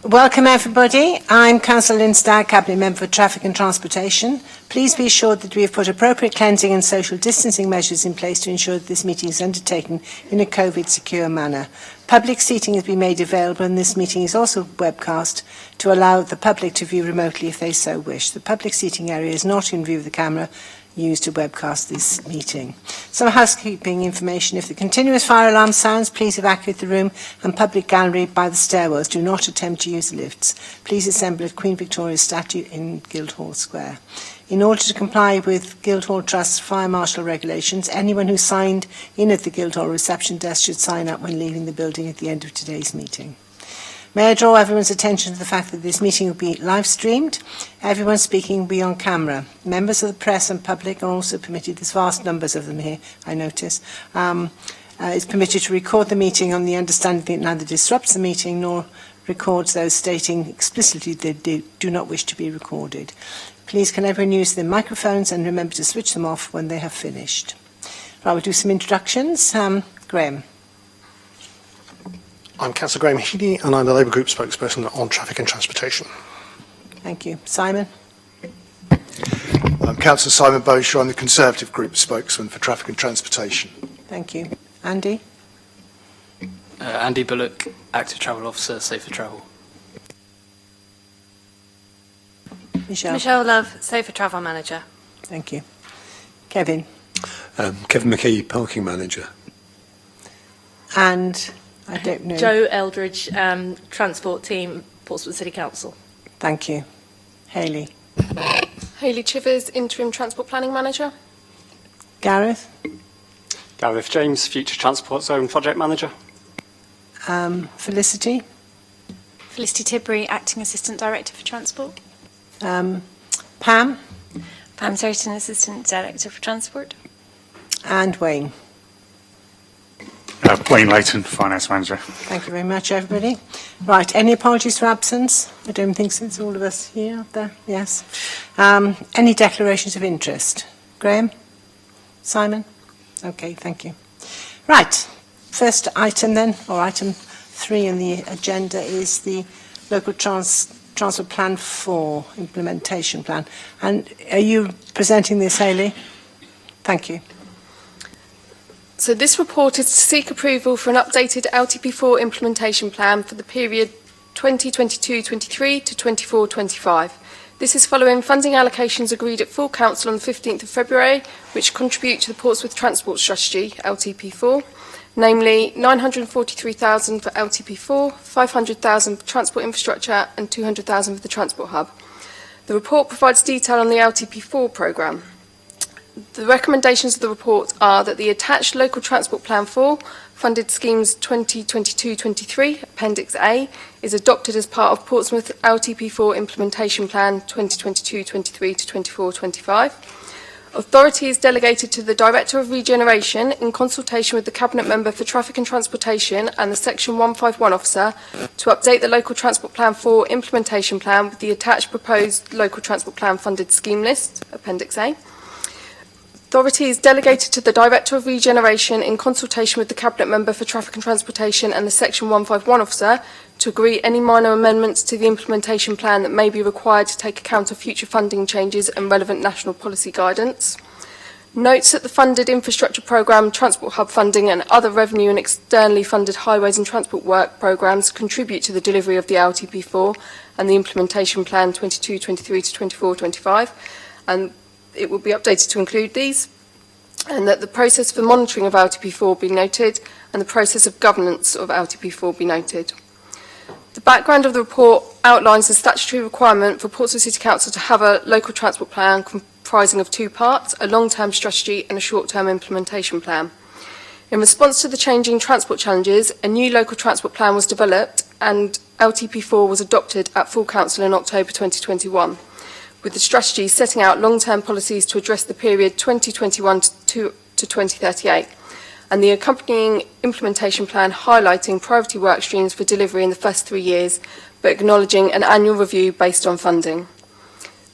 Welcome everybody. I'm Councillor Lynn Stagg, Cabinet Member for Traffic and Transportation. Please be assured that we have put appropriate cleansing and social distancing measures in place to ensure that this meeting is undertaken in a COVID-secure manner. Public seating has been made available and this meeting is also webcast to allow the public to view remotely if they so wish. The public seating area is not in view of the camera used to webcast this meeting. Some housekeeping information. If the continuous fire alarm sounds, please evacuate the room and public gallery by the stairwells. Do not attempt to use the lifts. Please assemble at Queen Victoria's statue in Guildhall Square. In order to comply with Guildhall Trust's fire marshal regulations, anyone who signed in at the Guildhall reception desk should sign up when leaving the building at the end of today's meeting. May I draw everyone's attention to the fact that this meeting will be live streamed. Everyone speaking will be on camera. Members of the press and public are also permitted, there's vast numbers of them here, I notice, is permitted to record the meeting on the understanding that it neither disrupts the meeting nor records those stating explicitly they do not wish to be recorded. Please can everyone use their microphones and remember to switch them off when they have finished. Right, we'll do some introductions. Graham. I'm Councillor Graham Healy and I'm the Labour Group spokesperson on traffic and transportation. Thank you. Simon. I'm Councillor Simon Bowshaw. I'm the Conservative Group spokesman for traffic and transportation. Thank you. Andy. Andy Bullock, Active Travel Officer, Safer Travel. Michelle Love, Safer Travel Manager. Thank you. Kevin. Kevin McKee, Parking Manager. And I don't know. Jo Eldridge, Transport Team, Portsmouth City Council. Thank you. Hayley. Hayley Chivers, Interim Transport Planning Manager. Gareth. Gareth James, Future Transport Zone Project Manager. Felicity. Felicity Tibbury, Acting Assistant Director for Transport. Pam. Pam Certain, Assistant Director for Transport. And Wayne. Wayne Layton, Finance Manager. Thank you very much, everybody. Right, any apologies for absence? I don't think so. It's all of us here, up there. Yes. Any declarations of interest? Graham? Simon? Okay, thank you. Right, first item then, or item 3 in the agenda is the Local Transport Plan 4 implementation plan. And are you presenting this, Hayley? Thank you. So this report is to seek approval for an updated LTP4 implementation plan for the period 2022-23 to 24-25. This is following funding allocations agreed at full council on the 15th of February, which contribute to the Portsmouth Transport Strategy, LTP4, namely 943,000 for LTP4, 500,000 for transport infrastructure and 200,000 for the transport hub. The report provides detail on the LTP4 programme. The recommendations of the report are that the attached Local Transport Plan 4, Funded Schemes 2022-23, Appendix A, is adopted as part of Portsmouth LTP4 Implementation Plan 2022-23 to 24-25. Authority is delegated to the Director of Regeneration in consultation with the Cabinet Member for Traffic and Transportation and the Section 151 Officer to update the Local Transport Plan 4 Implementation Plan with the attached proposed Local Transport Plan Funded Scheme List, Appendix A. Authority is delegated to the Director of Regeneration in consultation with the Cabinet Member for Traffic and Transportation and the Section 151 Officer to agree any minor amendments to the implementation plan that may be required to take account of future funding changes and relevant national policy guidance. Notes that the funded infrastructure programme, transport hub funding and other revenue and externally funded highways and transport work programmes contribute to the delivery of the LTP4 and the implementation plan 22-23 to 24-25, and it will be updated to include these, and that the process for monitoring of LTP4 be noted and the process of governance of LTP4 be noted. The background of the report outlines the statutory requirement for Portsmouth City Council to have a local transport plan comprising of 2 parts, a long-term strategy and a short-term implementation plan. In response to the changing transport challenges, a new local transport plan was developed and LTP4 was adopted at full council in October 2021. With the strategy setting out long-term policies to address the period 2021 to 2038, and the accompanying implementation plan highlighting priority work streams for delivery in the first 3 years, but acknowledging an annual review based on funding.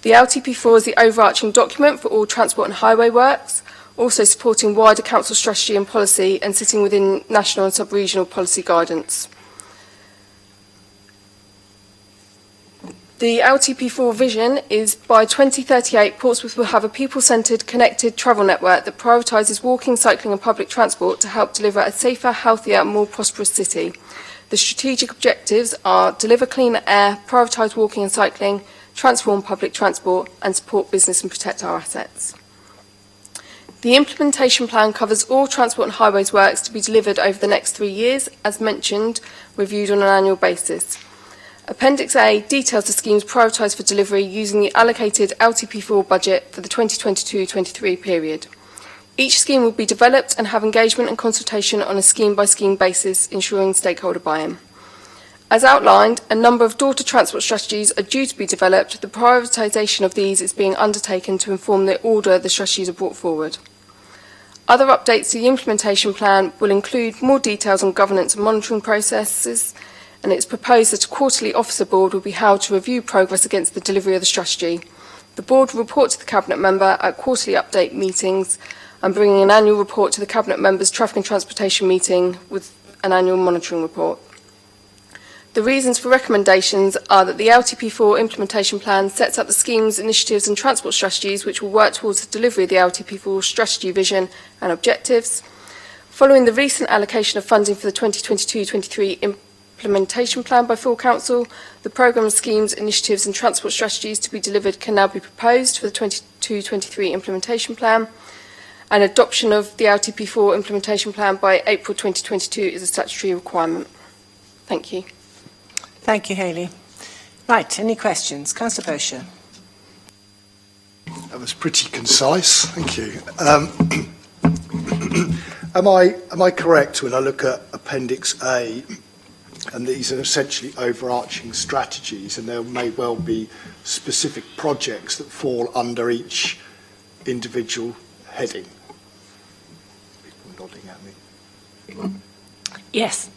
The LTP4 is the overarching document for all transport and highway works, also supporting wider council strategy and policy and sitting within national and sub-regional policy guidance. The LTP4 vision is by 2038, Portsmouth will have a people-centred, connected travel network that prioritises walking, cycling and public transport to help deliver a safer, healthier and more prosperous city. The strategic objectives are deliver cleaner air, prioritise walking and cycling, transform public transport and support business and protect our assets. The implementation plan covers all transport and highways works to be delivered over the next 3 years, as mentioned, reviewed on an annual basis. Appendix A details the schemes prioritised for delivery using the allocated LTP4 budget for the 2022-23 period. Each scheme will be developed and have engagement and consultation on a scheme-by-scheme basis, ensuring stakeholder buy-in. As outlined, a number of daughter transport strategies are due to be developed. The prioritisation of these is being undertaken to inform the order the strategies are brought forward. Other updates to the implementation plan will include more details on governance and monitoring processes, and it's proposed that a quarterly officer board will be held to review progress against the delivery of the strategy. The board will report to the Cabinet member at quarterly update meetings and bringing an annual report to the Cabinet member's Traffic and Transportation meeting with an annual monitoring report. The reasons for recommendations are that the LTP4 implementation plan sets out the schemes, initiatives and transport strategies which will work towards the delivery of the LTP4 strategy vision and objectives. Following the recent allocation of funding for the 2022-23 implementation plan by full council, the programme of schemes, initiatives and transport strategies to be delivered can now be proposed for the 22-23 implementation plan, and adoption of the LTP4 implementation plan by April 2022 is a statutory requirement. Thank you. Thank you, Hayley. Right, any questions? Councillor Bosher. That was pretty concise. Thank you. Am I correct when I look at Appendix A, and these are essentially overarching strategies, and there may well be specific projects that fall under each individual heading? People nodding at me. Yes,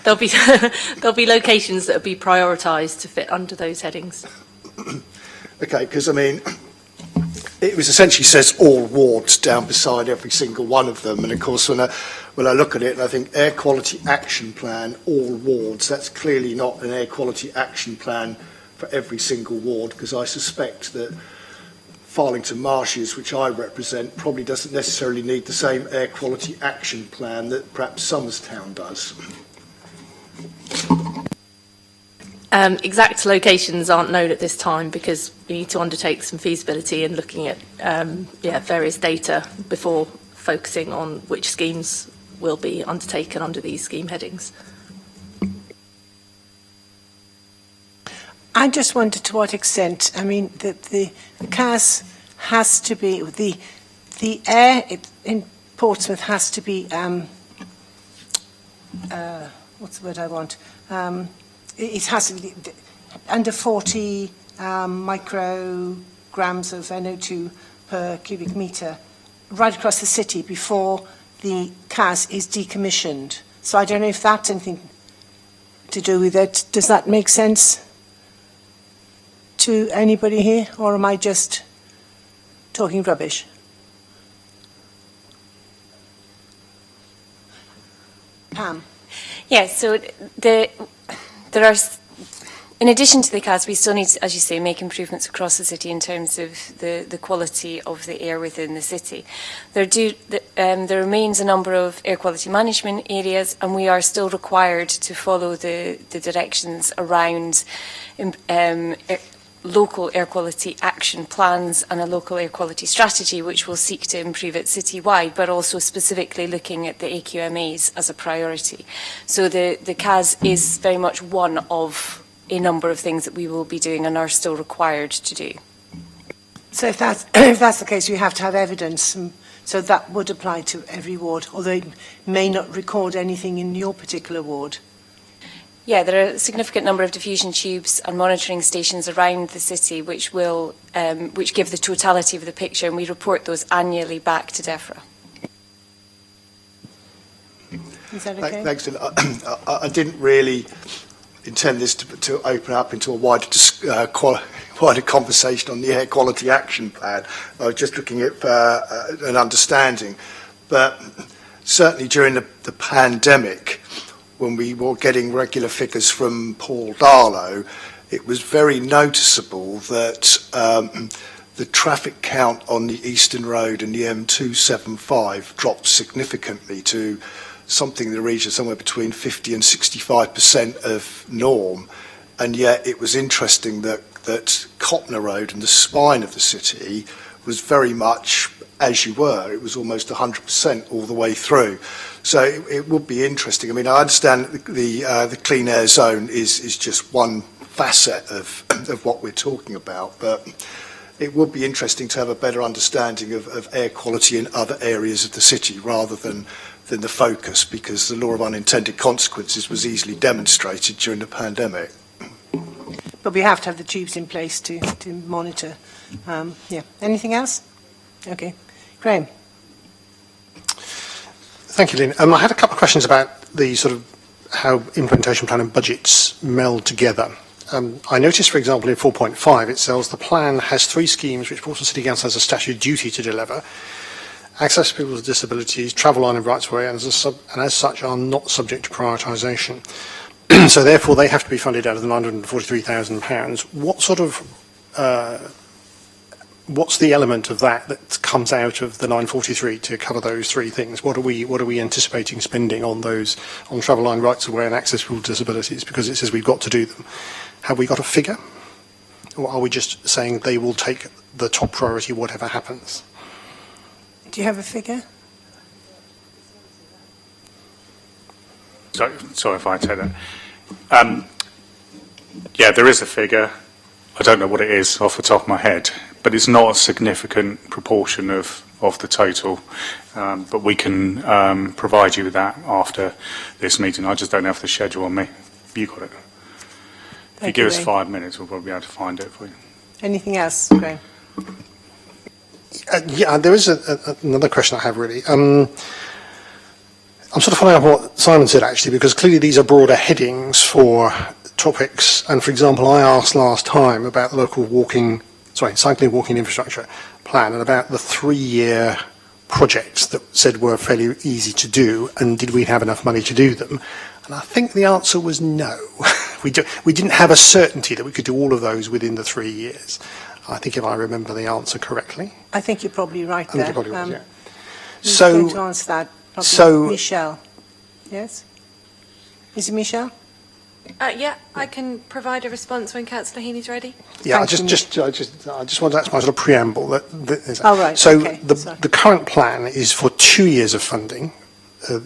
there'll be locations that will be prioritised to fit under those headings. Okay, because I mean, it was essentially says all wards down beside every single one of them, and of course when I look at it and I think air quality action plan, all wards, that's clearly not an air quality action plan for every single ward, because I suspect that Farlington Marshes, which I represent, probably doesn't necessarily need the same air quality action plan that perhaps Somerstown does. Exact locations aren't known at this time because we need to undertake some feasibility and looking at various data before focusing on which schemes will be undertaken under these scheme headings. I just wonder to what extent, I mean, the CAS has to be, the air in Portsmouth has to be, what's the word I want? It has to be under 40 micrograms of NO2 per cubic metre right across the city before the CAS is decommissioned. So I don't know if that's anything to do with it. Does that make sense to anybody here, or am I just talking rubbish? Pam? Yes, so there are, in addition to the CAS, we still need to, as you say, make improvements across the city in terms of the quality of the air within the city. There remains a number of air quality management areas, and we are still required to follow the directions around local air quality action plans and a local air quality strategy, which will seek to improve it citywide, but also specifically looking at the AQMAs as a priority. So the CAS is very much one of a number of things that we will be doing and are still required to do. So if that's the case, you have to have evidence, so that would apply to every ward, although it may not record anything in your particular ward. Yeah, there are a significant number of diffusion tubes and monitoring stations around the city which will which give the totality of the picture, and we report those annually back to DEFRA. Is that okay? Thanks. I didn't really intend this to open up into a wider conversation on the air quality action plan. I was just looking at an understanding. But certainly during the pandemic, when we were getting regular figures from Paul Darlow, it was very noticeable that the traffic count on the Eastern Road and the M275 dropped significantly to something in the region somewhere between 50 and 65% of norm. And yet it was interesting that Copner Road and the spine of the city was very much as you were. It was almost 100% all the way through. So it would be interesting. I mean, I understand that the clean air zone is just one facet of what we're talking about, but it would be interesting to have a better understanding of air quality in other areas of the city rather than the focus, because the law of unintended consequences was easily demonstrated during the pandemic. But we have to have the tubes in place to monitor. Yeah. Anything else? Okay. Graham. Thank you, Lynn. I had a couple of questions about the sort of how implementation plan and budgets meld together. I noticed, for example, in 4.5 it says the plan has 3 schemes which Portsmouth City Council has a statutory duty to deliver: access to people with disabilities, travel line and rights of way, and as such are not subject to prioritisation. So therefore they have to be funded out of the £943,000. What sort of what's the element of that comes out of the 943 to cover those 3 things? What are we anticipating spending on those, on travel line, rights of way and access to people with disabilities? Because it says we've got to do them. Have we got a figure? Or are we just saying they will take the top priority whatever happens? Do you have a figure? Sorry if I take that. Yeah, there is a figure. I don't know what it is off the top of my head, but it's not a significant proportion of the total. But we can provide you with that after this meeting. I just don't have the schedule on me. You got it. If you give us 5 minutes, we'll probably be able to find it for you. Anything else, Graham? Yeah, there is another question I have, really. I'm sort of following up what Simon said, actually, because clearly these are broader headings for topics. And, for example, I asked last time about the local cycling walking infrastructure plan and about the 3-year projects that said were fairly easy to do, and did we have enough money to do them? And I think the answer was no. We didn't have a certainty that we could do all of those within the 3 years. I think if I remember the answer correctly. I think you're probably right there. I think you're probably right, yeah. Who's going to answer that? Probably Michelle. Yes? Is it Michelle? Yeah, I can provide a response when Councillor Heaney's ready. Yeah, I just want that's my sort of preamble. Right. So okay. the current plan is for 2 years of funding,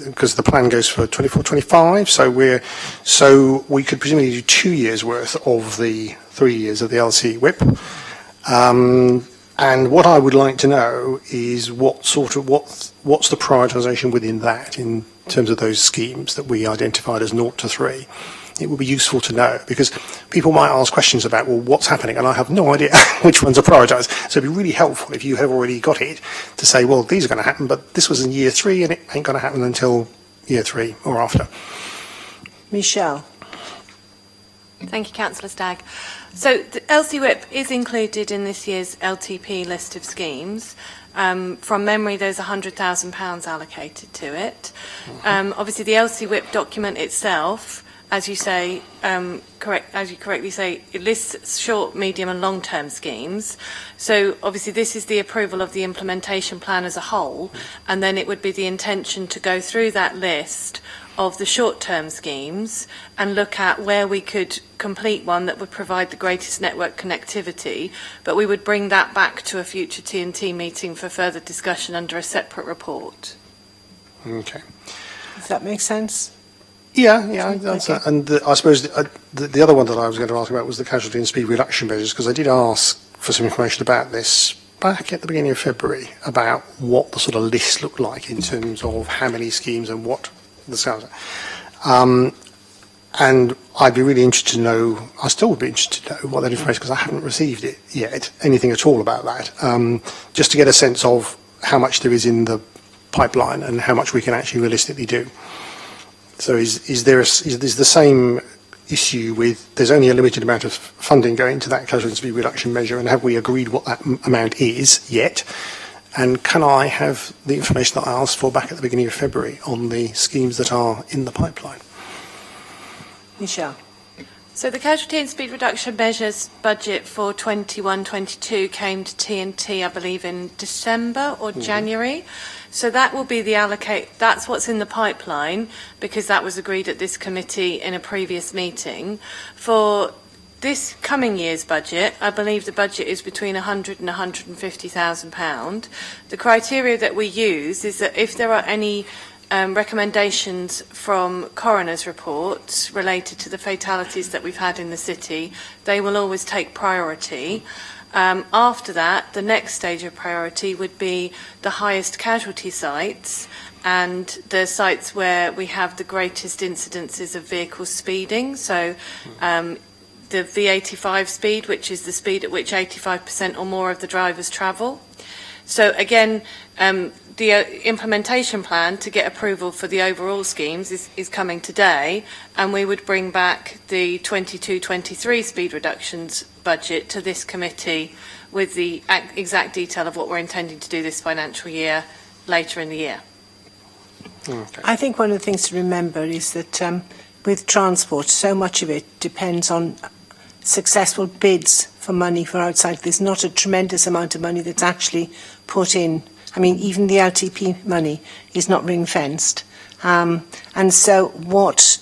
because the plan goes for 24-25. So we could presumably do 2 years worth of the 3 years of the LC whip. And what I would like to know is what's the prioritisation within that in terms of those schemes that we identified as 0 to 3. It would be useful to know, because people might ask questions about, well, what's happening? And I have no idea which ones are prioritised. So it'd be really helpful if you have already got it to say, well, these are going to happen, but this was in year 3 and it ain't going to happen until year 3 or after. Michelle. Thank you, Councillor Stagg. So the LC Whip is included in this year's LTP list of schemes. From memory, there's £100,000 allocated to it. Obviously, the LC Whip document itself, as you say, as you correctly say, it lists short, medium and long-term schemes. So obviously this is the approval of the implementation plan as a whole, and then it would be the intention to go through that list of the short-term schemes and look at where we could complete one that would provide the greatest network connectivity, but we would bring that back to a future T&T meeting for further discussion under a separate report. Okay. Does that make sense? Yeah, that's okay. And I suppose the other one that I was going to ask about was the casualty and speed reduction measures, because I did ask for some information about this back at the beginning of February about what the sort of list looked like in terms of how many schemes and what the sounds are. And I'd be really interested to know, I still would be interested to know what that information, because I haven't received it yet, anything at all about that, just to get a sense of how much there is in the pipeline and how much we can actually realistically do. So is there the same issue with there's only a limited amount of funding going to that casualty and speed reduction measure, and have we agreed what that amount is yet? And can I have the information that I asked for back at the beginning of February on the schemes that are in the pipeline? Michelle. So the casualty and speed reduction measures budget for 21-22 came to TNT, I believe, in December or January. So that will be the that's what's in the pipeline, because that was agreed at this committee in a previous meeting. For this coming year's budget, I believe the budget is between £100,000 and £150,000. The criteria that we use is that if there are any recommendations from coroner's reports related to the fatalities that we've had in the city, they will always take priority. After that, the next stage of priority would be the highest casualty sites and the sites where we have the greatest incidences of vehicles speeding. So the V85 speed, which is the speed at which 85% or more of the drivers travel. So again, the implementation plan to get approval for the overall schemes is coming today, and we would bring back the 22-23 speed reductions budget to this committee with the exact detail of what we're intending to do this financial year later in the year. Okay. I think one of the things to remember is that with transport, so much of it depends on successful bids for money for outside. There's not a tremendous amount of money that's actually put in. I mean, even the LTP money is not ring-fenced. And so what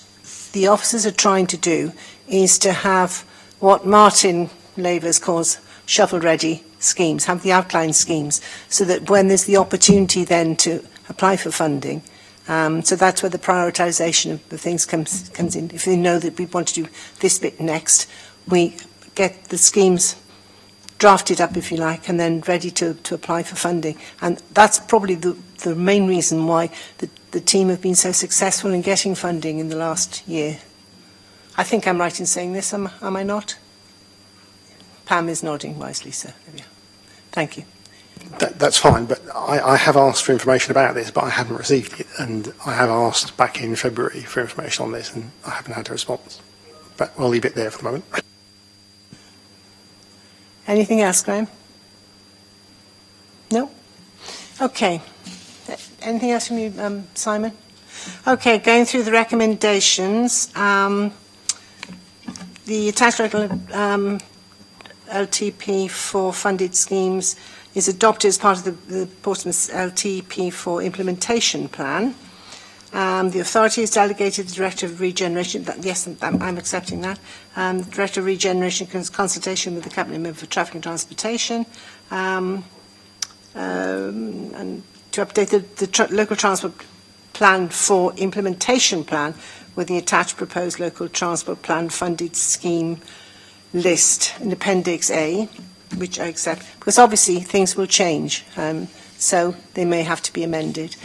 the officers are trying to do is to have what Martin Lavers calls shovel-ready schemes, have the outline schemes, so that when there's the opportunity then to apply for funding, so that's where the prioritisation of the things comes in. If they know that we want to do this bit next, we get the schemes drafted up, if you like, and then ready to apply for funding. And that's probably the main reason why the team have been so successful in getting funding in the last year. I think I'm right in saying this, am I not? Pam is nodding wisely, so there we are. Thank you. That's fine, but I have asked for information about this, but I haven't received it, and I have asked back in February for information on this, and I haven't had a response. But we'll leave it there for the moment. Anything else, Graham? No? Okay. Anything else from you, Simon? Okay, going through the recommendations. The attached LTP for funded schemes is adopted as part of the Portsmouth LTP4 implementation plan. The authority is delegated the Director of Regeneration. Yes, I'm accepting that. The Director of Regeneration consultation with the Cabinet Member for Traffic and Transportation, and to update the local transport plan for implementation plan with the attached proposed local transport plan funded scheme list in Appendix A, which I accept, because obviously things will change, so they may have to be amended.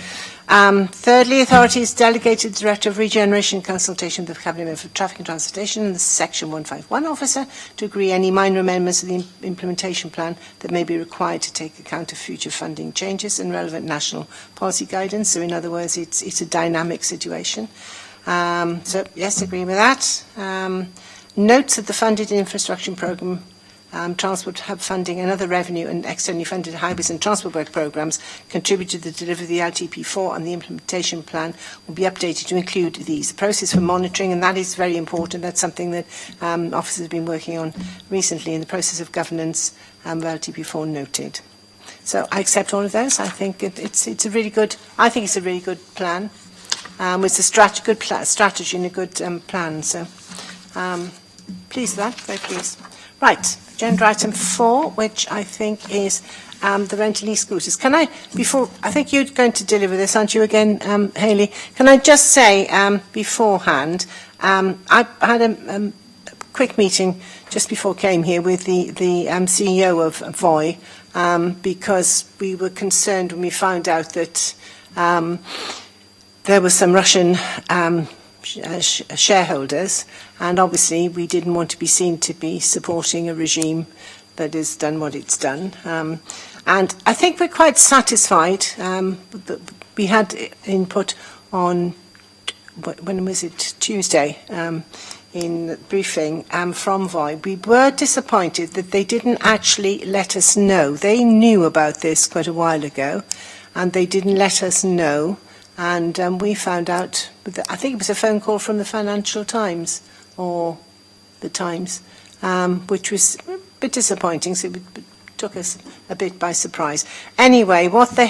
Thirdly, authority is delegated the Director of Regeneration consultation with the Cabinet Member for Traffic and Transportation and the Section 151 officer to agree any minor amendments to the implementation plan that may be required to take account of future funding changes and relevant national policy guidance. So in other words, it's a dynamic situation. So yes, agree with that. Notes that the funded infrastructure programme, Transport Hub funding and other revenue and externally funded highways and transport work programmes contribute to the delivery of the LTP4 and the implementation plan will be updated to include these. The process for monitoring, and that is very important, that's something that officers have been working on recently in the process of governance of LTP4 noted. So I accept all of those. I think it's a really good, plan. It's a good strategy and a good plan. So pleased with that, very pleased. Right. Agenda item 4, which I think is the rent and lease scooters. Can I, I think you're going to deliver this, aren't you again, Hayley? Can I just say beforehand, I had a quick meeting just before I came here with the CEO of Voi, because we were concerned when we found out that there were some Russian shareholders, and obviously we didn't want to be seen to be supporting a regime that has done what it's done. And I think we're quite satisfied. We had input on, when was it, Tuesday, in the briefing from Voi. We were disappointed that they didn't actually let us know. They knew about this quite a while ago, and they didn't let us know. And we found out, I think it was a phone call from the Financial Times, or the times, which was a bit disappointing. So it took us a bit by surprise. Anyway, what they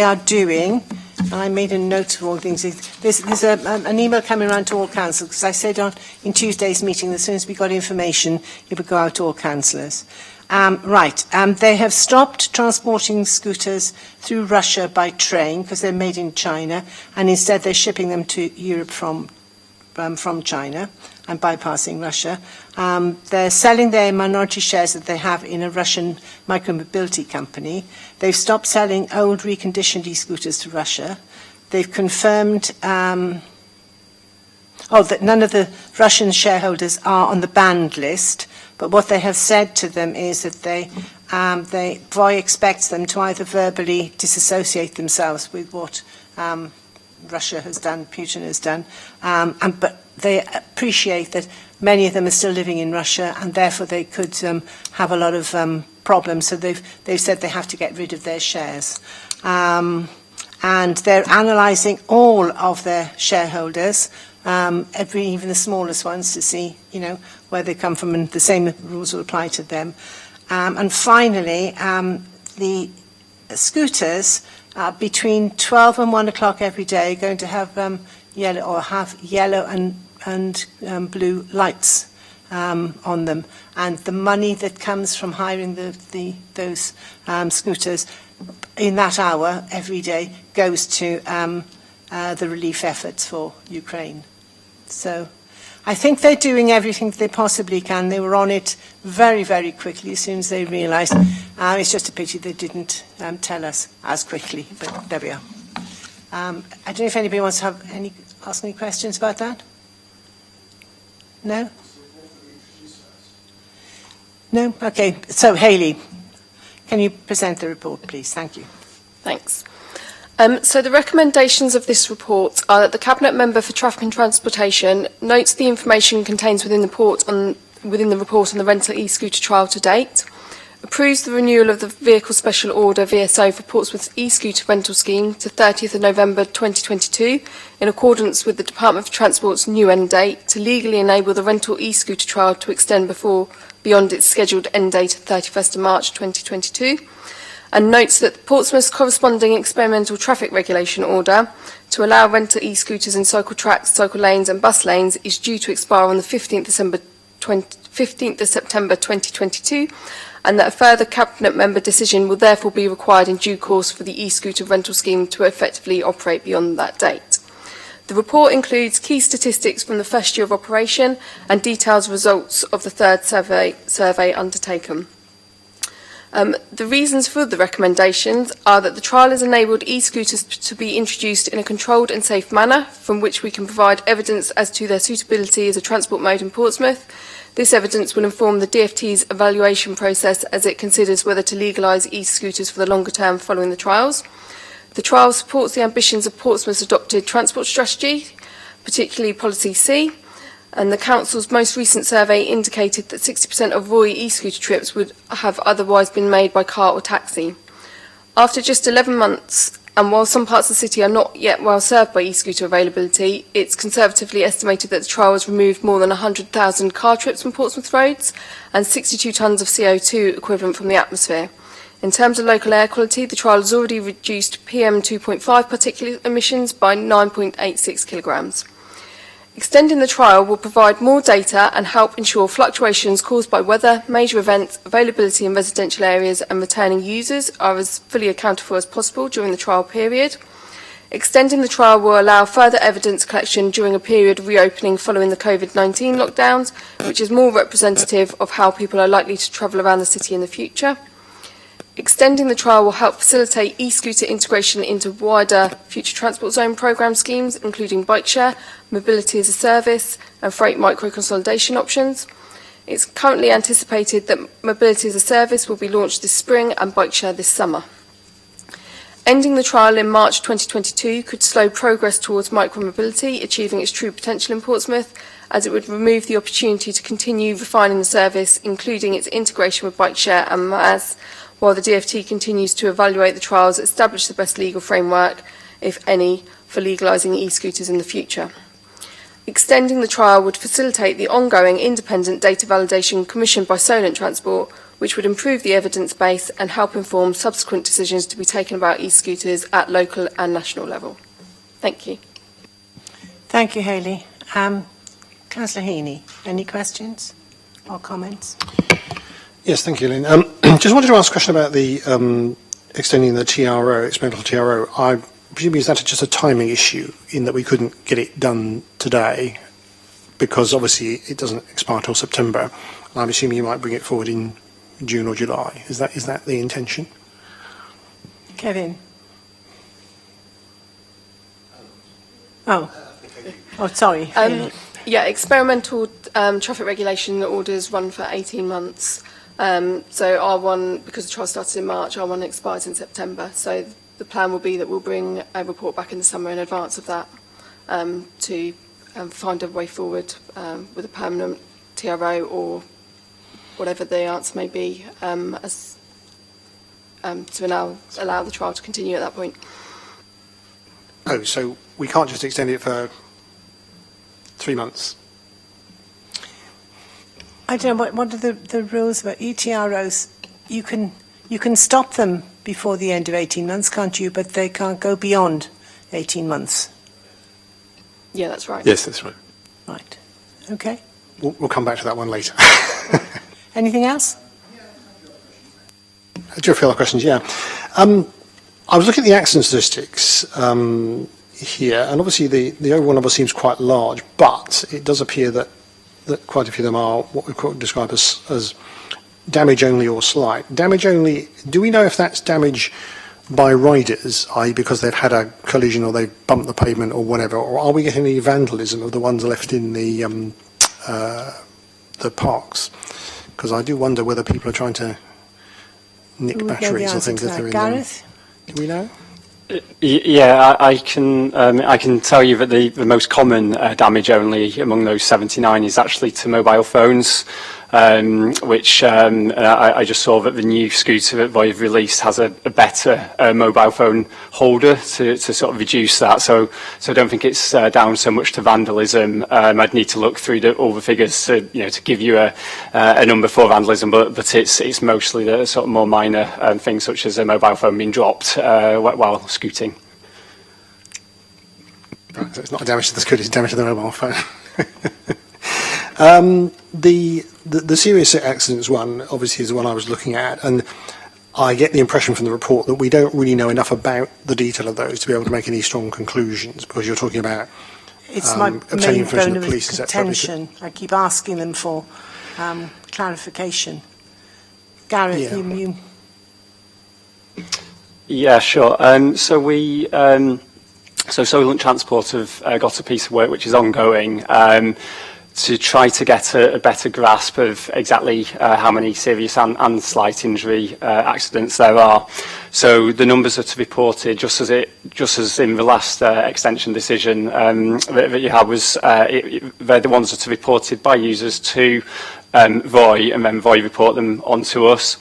are doing, and I made a note of all things. There's an email coming around to all councils, because I said in Tuesday's meeting that as soon as we got information, it would go out to all councillors. They have stopped transporting scooters through Russia by train because they're made in China, and instead they're shipping them to Europe from China and bypassing Russia. They're selling their minority shares that they have in a Russian micromobility company. They've stopped selling old reconditioned e-scooters to Russia. They've confirmed that none of the Russian shareholders are on the banned list, but what they have said to them is that VOI expects them to either verbally disassociate themselves with what Russia has done, Putin has done, but they appreciate that many of them are still living in Russia, and therefore they could have a lot of problems. So they've said they have to get rid of their shares. And they're analysing all of their shareholders, even the smallest ones, to see, where they come from, and the same rules will apply to them. And finally, the scooters between 12 and 1 o'clock every day are going to have yellow and blue lights on them, and the money that comes from hiring those scooters in that hour every day goes to the relief efforts for Ukraine. So I think they're doing everything they possibly can. They were on it very, very quickly as soon as they realised. It's just a pity they didn't tell us as quickly, but there we are. I don't know if anybody wants to ask any questions about that? No? No? Okay. So, Hayley, can you present the report, please? Thank you. Thanks. So the recommendations of this report are that the Cabinet Member for Traffic and Transportation notes the information contained within the report on the rental e-scooter trial to date, approves the renewal of the Vehicle Special Order VSO for Portsmouth's e-scooter rental scheme to 30th of November 2022 in accordance with the Department for Transport's new end date to legally enable the rental e-scooter trial to extend beyond its scheduled end date of 31st of March 2022, and notes that Portsmouth's corresponding experimental traffic regulation order to allow rental e-scooters in cycle tracks, cycle lanes and bus lanes is due to expire on the 15th of September 2022, and that a further Cabinet Member decision will therefore be required in due course for the e-scooter rental scheme to effectively operate beyond that date. The report includes key statistics from the first year of operation and details results of the third survey undertaken. The reasons for the recommendations are that the trial has enabled e-scooters to be introduced in a controlled and safe manner from which we can provide evidence as to their suitability as a transport mode in Portsmouth. This evidence will inform the DFT's evaluation process as it considers whether to legalise e-scooters for the longer term following the trials. The trial supports the ambitions of Portsmouth's adopted transport strategy, particularly Policy C, and the Council's most recent survey indicated that 60% of VOI e-scooter trips would have otherwise been made by car or taxi. After just 11 months, and while some parts of the city are not yet well served by e-scooter availability, it's conservatively estimated that the trial has removed more than 100,000 car trips from Portsmouth roads and 62 tonnes of CO2 equivalent from the atmosphere. In terms of local air quality, the trial has already reduced PM 2.5 particulate emissions by 9.86 kilograms. Extending the trial will provide more data and help ensure fluctuations caused by weather, major events, availability in residential areas and returning users are as fully accounted for as possible during the trial period. Extending the trial will allow further evidence collection during a period of reopening following the COVID-19 lockdowns, which is more representative of how people are likely to travel around the city in the future. Extending the trial will help facilitate e-scooter integration into wider future transport zone programme schemes, including bike share, mobility as a service and freight micro-consolidation options. It's currently anticipated that mobility as a service will be launched this spring and bike share this summer. Ending the trial in March 2022 could slow progress towards micro-mobility achieving its true potential in Portsmouth, as it would remove the opportunity to continue refining the service, including its integration with bike share and MAS, while the DFT continues to evaluate the trials, establish the best legal framework, if any, for legalising e-scooters in the future. Extending the trial would facilitate the ongoing independent data validation commissioned by Solent Transport, which would improve the evidence base and help inform subsequent decisions to be taken about e-scooters at local and national level. Thank you. Thank you, Hayley. Councillor Heaney, any questions or comments? Yes, thank you, Lynn. Just wanted to ask a question about the extending the TRO, experimental TRO. I presume is that just a timing issue in that we couldn't get it done today because obviously it doesn't expire till September. I'm assuming you might bring it forward in June or July. Is that the intention? Kevin? Oh, sorry. Yeah, experimental traffic regulation orders run for 18 months. So R1, because the trial started in March, R1 expires in September. So the plan will be that we'll bring a report back in the summer in advance of that to find a way forward with a permanent TRO or whatever the answer may be to allow the trial to continue at that point. Oh, so we can't just extend it for 3 months? I don't know, what are the rules about ETROs? You can stop them before the end of 18 months, can't you? But they can't go beyond 18 months. Yeah, that's right. Yes, that's right. Right. Okay. We'll come back to that one later. Anything else? Do you have further questions? Yeah. I was looking at the accident statistics here, and obviously the overall number seems quite large, but it does appear that quite a few of them are what we could describe as damage only or slight. Damage only, do we know if that's damage by riders, i.e. because they've had a collision or they've bumped the pavement or whatever, or are we getting any vandalism of the ones left in the parks? Because I do wonder whether people are trying to nick batteries or things if they're in them. Gareth? Do we know? Yeah, I can tell you that the most common damage only among those 79 is actually to mobile phones, which I just saw that the new scooter that they've released has a better mobile phone holder to sort of reduce that. So I don't think it's down so much to vandalism. I'd need to look through all the figures to give you a number for vandalism, but it's mostly the sort of more minor things such as a mobile phone being dropped while scooting. Right, so it's not a damage to the scooter, it's damage to the mobile phone. The serious accidents one obviously is the one I was looking at, and I get the impression from the report that we don't really know enough about the detail of those to be able to make any strong conclusions, because you're talking about It's my obtaining main information bone of of police, contention. I keep asking them for clarification. Gareth, Yeah. you Yeah, sure. So Solent Transport have got a piece of work which is ongoing to try to get a better grasp of exactly how many serious and slight injury accidents there are. So the numbers are to be reported just as in the last extension decision that you had was they're the ones that are reported by users to VOI, and then VOI report them onto us.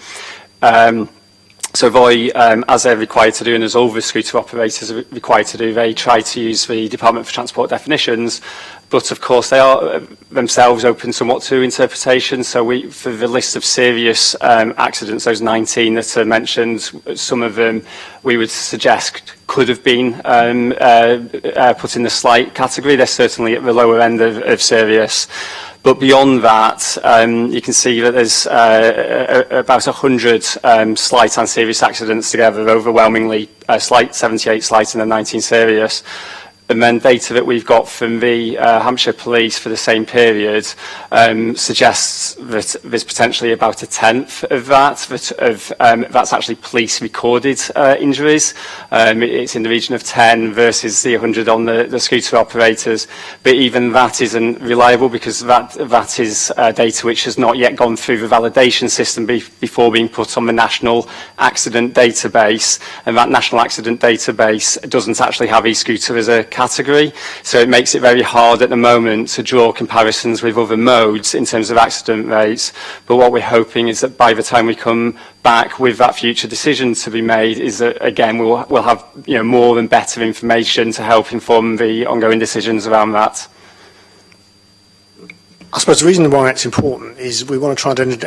So VOI, as they're required to do, and as all the scooter operators are required to do, they try to use the Department for Transport definitions, but of course they are themselves open somewhat to interpretation. So for the list of serious accidents, those 19 that are mentioned, some of them we would suggest could have been put in the slight category. They're certainly at the lower end of serious. But beyond that, you can see that there's about 100 slight and serious accidents together, overwhelmingly slight, 78 slight and then 19 serious. And then data that we've got from the Hampshire Police for the same period suggests that there's potentially about a tenth of that's actually police recorded injuries. It's in the region of 10 versus the 100 on the scooter operators. But even that isn't reliable, because that is data which has not yet gone through the validation system before being put on the National Accident Database. And that National Accident Database doesn't actually have e-scooter as a category, so it makes it very hard at the moment to draw comparisons with other modes in terms of accident rates. But what we're hoping is that by the time we come back with that future decision to be made, is that again we'll have more and better information to help inform the ongoing decisions around that. I suppose the reason why it's important is we want to try and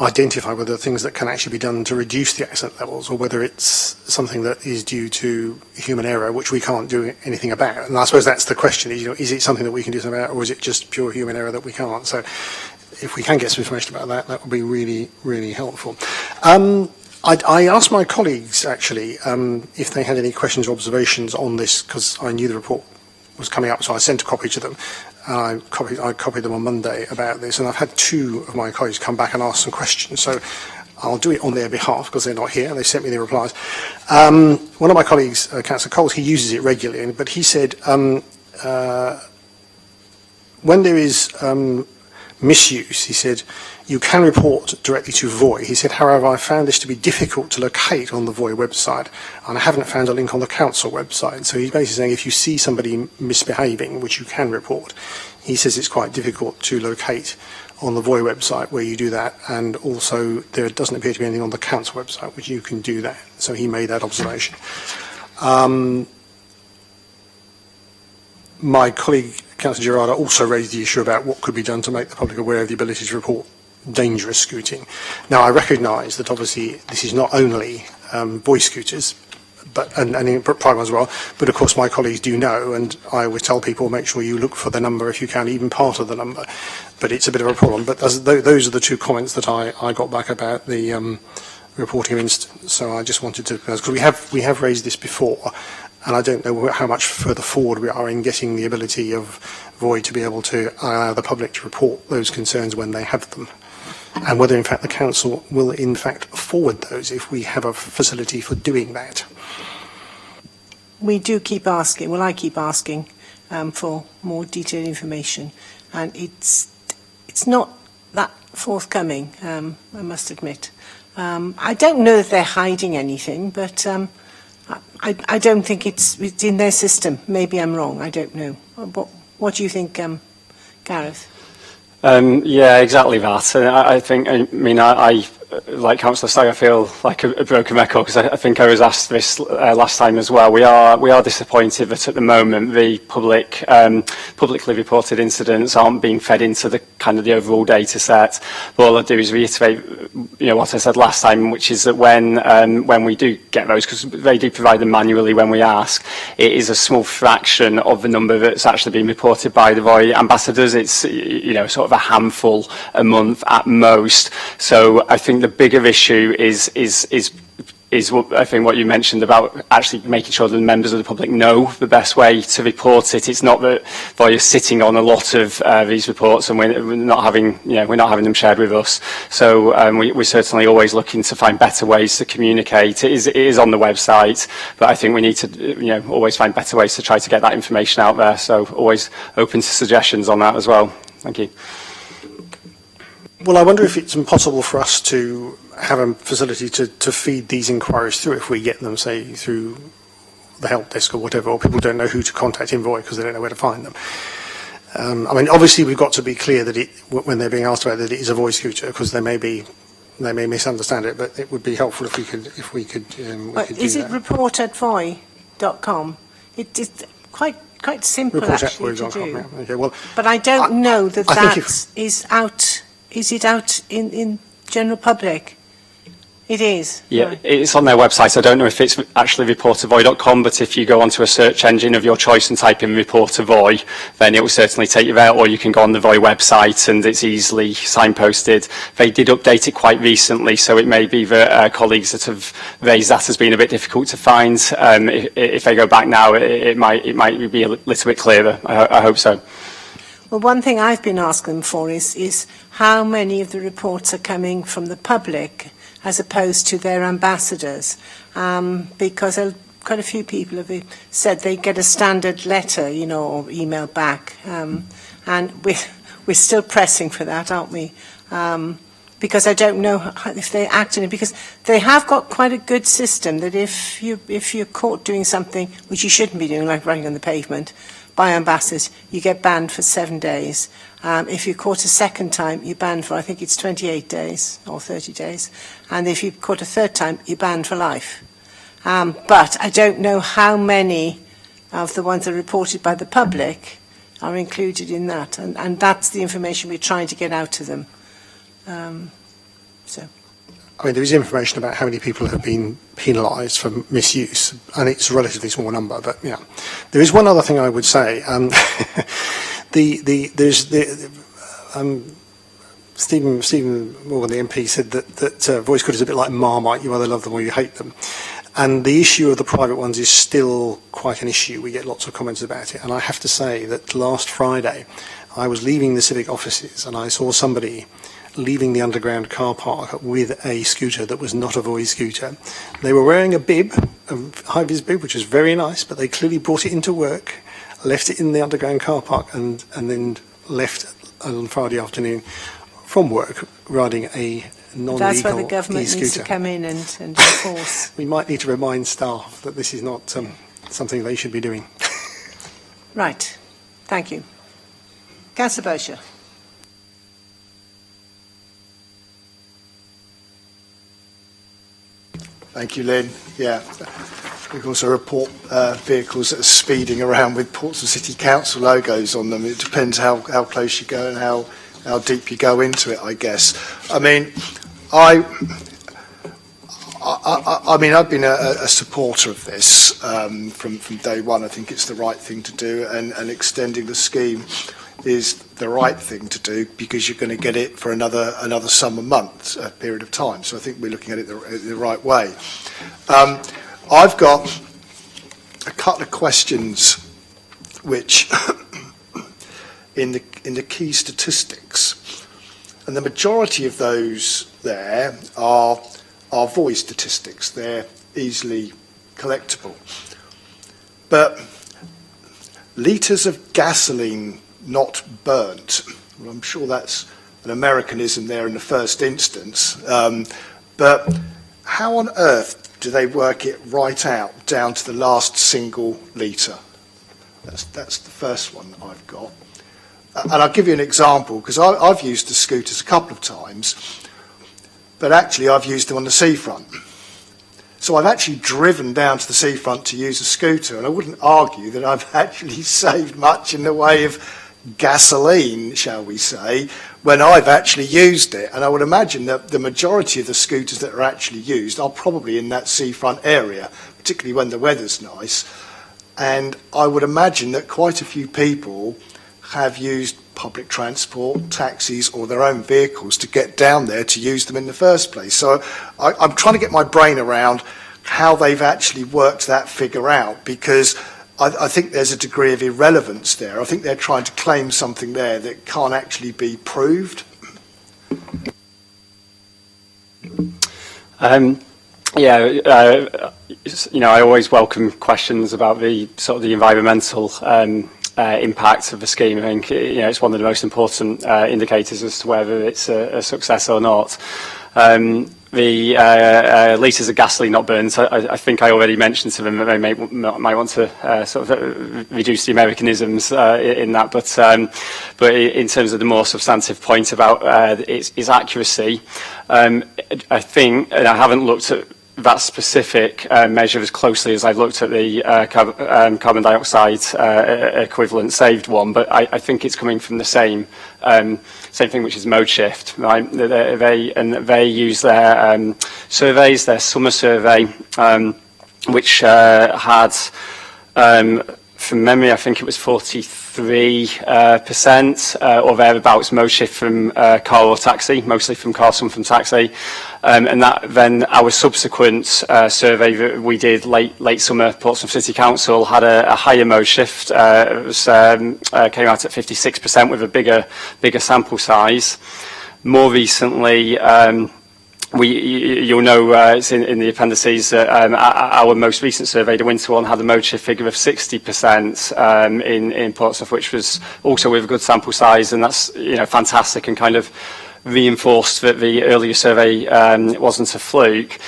identify whether things that can actually be done to reduce the accident levels or whether it's something that is due to human error, which we can't do anything about. And I suppose that's the question, is it something that we can do something about, or is it just pure human error that we can't? So if we can get some information about that, that would be really, really helpful. I asked my colleagues, actually, if they had any questions or observations on this, because I knew the report was coming up, so I sent a copy to them. I copied them on Monday about this, and I've had two of my colleagues come back and ask some questions. So I'll do it on their behalf because they're not here. They sent me their replies. One of my colleagues, Councillor Coles, he uses it regularly, but he said when there is misuse, he said, you can report directly to VOI. He said, however, I found this to be difficult to locate on the VOI website, and I haven't found a link on the council website. So he's basically saying if you see somebody misbehaving, which you can report, he says it's quite difficult to locate on the VOI website where you do that, and also there doesn't appear to be anything on the council website which you can do that. So he made that observation. My colleague, Councillor Gerardo, also raised the issue about what could be done to make the public aware of the ability to report dangerous scooting. Now, I recognise that obviously this is not only boy scooters, but and in private as well, but of course my colleagues do know, and I always tell people make sure you look for the number if you can, even part of the number. But it's a bit of a problem. But those are the two comments that I got back about the reporting of incidents. So I just wanted to, because we have raised this before, and I don't know how much further forward we are in getting the ability of VOI to be able to allow the public to report those concerns when they have them, and whether in fact the council will in fact forward those if we have a facility for doing that. We do keep asking, well I keep asking for more detailed information, and it's not that forthcoming, I must admit. I don't know that they're hiding anything, but I don't think it's in their system. Maybe I'm wrong, I don't know. What do you think, Gareth? Yeah, exactly that. I like Councillor Stagg, I feel like a broken record because I think I was asked this last time as well. We are disappointed that at the moment the publicly reported incidents aren't being fed into the kind of the overall data set. But all I do is reiterate, what I said last time, which is that when we do get those, because they do provide them manually when we ask, it is a small fraction of the number that's actually been reported by the VOI ambassadors. It's sort of a handful a month at most. So I think the bigger issue is what I think what you mentioned about actually making sure that the members of the public know the best way to report it. It's not that VOI is sitting on a lot of these reports and we're not having them shared with us. So we're certainly always looking to find better ways to communicate. It is on the website, but I think we need to always find better ways to try to get that information out there. So always open to suggestions on that as well. Thank you. Well, I wonder if it's impossible for us to have a facility to feed these inquiries through if we get them, say, through the help desk or whatever, or people don't know who to contact in VOI because they don't know where to find them. Obviously, we've got to be clear that when they're being asked about it, that it is a VOI scooter, because they may misunderstand it, but it would be helpful if we could do that. Is it report@voi.com? It's quite simple actually to do. Yeah. Okay, well, but I don't know that is out. Is it out in general public? It is. Yeah, right. It's on their website. I don't know if it's actually report@voi.com, but if you go onto a search engine of your choice and type in report@voi, then it will certainly take you there, or you can go on the VOI website and it's easily signposted. They did update it quite recently, so it may be that colleagues that have raised that has been a bit difficult to find. If they go back now, it might be a little bit clearer. I hope so. Well, one thing I've been asking for is how many of the reports are coming from the public as opposed to their ambassadors, because quite a few people have said they get a standard letter, or email back, and we're still pressing for that, aren't we? Because I don't know if they act in it, because they have got quite a good system that if you're caught doing something which you shouldn't be doing, like running on the pavement, by ambassadors, you get banned for 7 days. If you're caught a second time, you're banned for, I think it's 28 days or 30 days. And if you're caught a third time, you're banned for life. But I don't know how many of the ones that are reported by the public are included in that, and that's the information we're trying to get out to them. So. I mean, there is information about how many people have been penalised for misuse, and it's a relatively small number, but yeah. There is one other thing I would say. Stephen Morgan, the MP, said that voice code is a bit like Marmite, you either love them or you hate them. And the issue of the private ones is still quite an issue. We get lots of comments about it. And I have to say that last Friday, I was leaving the civic offices and I saw somebody leaving the underground car park with a scooter that was not a voice scooter. They were wearing a bib, a high-vis bib, which was very nice, but they clearly brought it into work, left it in the underground car park, and then left on Friday afternoon from work riding a non-legal That's where the government e-scooter. needs to come in and enforce. We might need to remind staff that this is not something they should be doing. Right. Thank you. Councillor Bosher. Thank you, Lynn. Yeah, we can also report vehicles that are speeding around with Portsmouth City Council logos on them. It depends how close you go and how deep you go into it, I guess. I mean, I've been a supporter of this from day one. I think it's the right thing to do, and extending the scheme is the right thing to do because you're going to get it for another summer month period of time. So I think we're looking at it the right way. I've got a couple of questions which in the key statistics, and the majority of those there are voice statistics. They're easily collectible. But litres of gasoline not burnt. Well, I'm sure that's an Americanism there in the first instance. But how on earth do they work it right out down to the last single litre? That's the first one that I've got. And I'll give you an example, because I've used the scooters a couple of times, but actually I've used them on the seafront. So I've actually driven down to the seafront to use a scooter, and I wouldn't argue that I've actually saved much in the way of gasoline, shall we say, when I've actually used it. And I would imagine that the majority of the scooters that are actually used are probably in that seafront area, particularly when the weather's nice. And I would imagine that quite a few people have used public transport, taxis, or their own vehicles to get down there to use them in the first place. So I'm trying to get my brain around how they've actually worked that figure out, because I think there's a degree of irrelevance there. I think they're trying to claim something there that can't actually be proved. I always welcome questions about the sort of the environmental impact of the scheme. I think it's one of the most important indicators as to whether it's a success or not. The litres of gasoline not burned, I think I already mentioned to them that they might want to sort of reduce the Americanisms in that, but in terms of the more substantive point about its accuracy, I think, and I haven't looked at that specific measure as closely as I've looked at the carbon dioxide equivalent saved one, but I think it's coming from the same thing, which is mode shift. Right? They use their surveys, their summer survey, which had, from memory, I think it was 43% or thereabouts mode shift from car or taxi, mostly from car, some from taxi. And that then our subsequent survey that we did late summer, Portsmouth City Council had a higher mode shift. It was, came out at 56% with a bigger sample size. More recently, you'll know it's in the appendices that our most recent survey, the winter one, had a mode shift figure of 60% in Portsmouth, which was also with a good sample size, and that's fantastic and kind of reinforced that the earlier survey wasn't a fluke.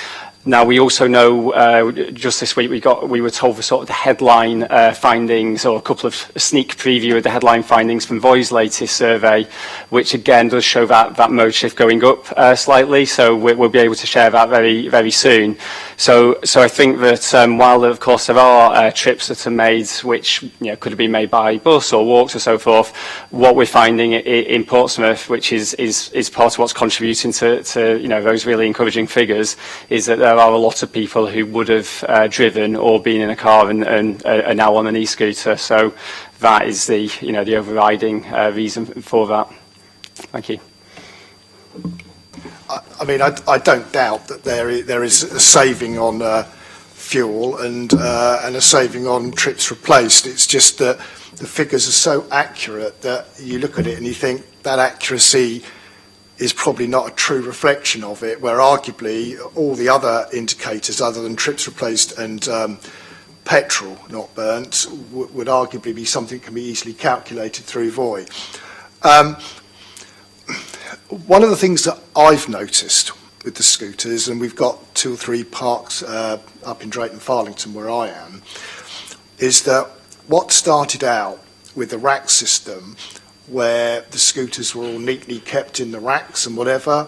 Now, we also know, just this week, we were told the sort of the headline findings, or a couple of sneak preview of the headline findings from Voi's latest survey, which again does show that mode shift going up slightly. So we'll be able to share that very, very soon. So I think that while, of course, there are trips that are made, which could have been made by bus or walks or so forth, what we're finding in Portsmouth, which is part of what's contributing to those really encouraging figures, is that there are a lot of people who would have driven or been in a car and are now on an e-scooter. So that is the overriding reason for that. Thank you. I mean, I don't doubt that there is a saving on fuel and a saving on trips replaced. It's just that the figures are so accurate that you look at it and you think that accuracy is probably not a true reflection of it, where arguably all the other indicators other than trips replaced and petrol not burnt would arguably be something that can be easily calculated through VOI. One of the things that I've noticed with the scooters, and we've got 2 or 3 parks up in Drayton Farlington where I am, is that what started out with the rack system, where the scooters were all neatly kept in the racks and whatever,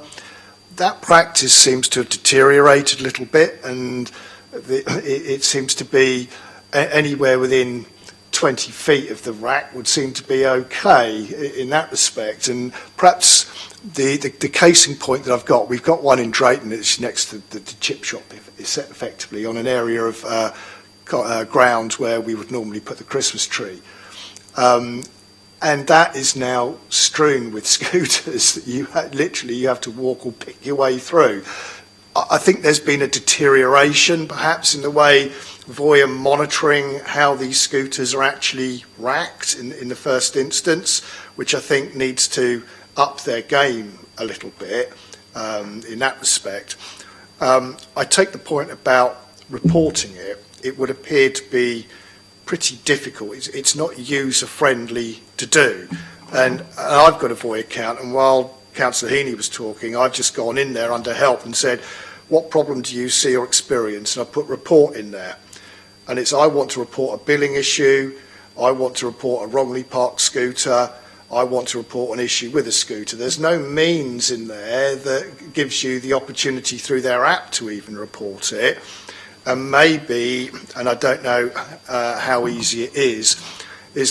that practice seems to have deteriorated a little bit, and it seems to be anywhere within 20 feet of the rack would seem to be okay in that respect. And perhaps the case in point that we've got one in Drayton, it's next to the chip shop, effectively, on an area of ground where we would normally put the Christmas tree. And that is now strewn with scooters that you have to walk or pick your way through. I think there's been a deterioration, perhaps, in the way VOI are monitoring how these scooters are actually racked in the first instance, which I think needs to up their game a little bit in that respect. I take the point about reporting it. It would appear to be pretty difficult. It's not user-friendly to do. And I've got a VOI account, and while Councillor Heaney was talking, I've just gone in there under help and said, what problem do you see or experience? And I put report in there. And it's, I want to report a billing issue, I want to report a wrongly parked scooter, I want to report an issue with a scooter. There's no means in there that gives you the opportunity through their app to even report it. And maybe, and I don't know how easy it is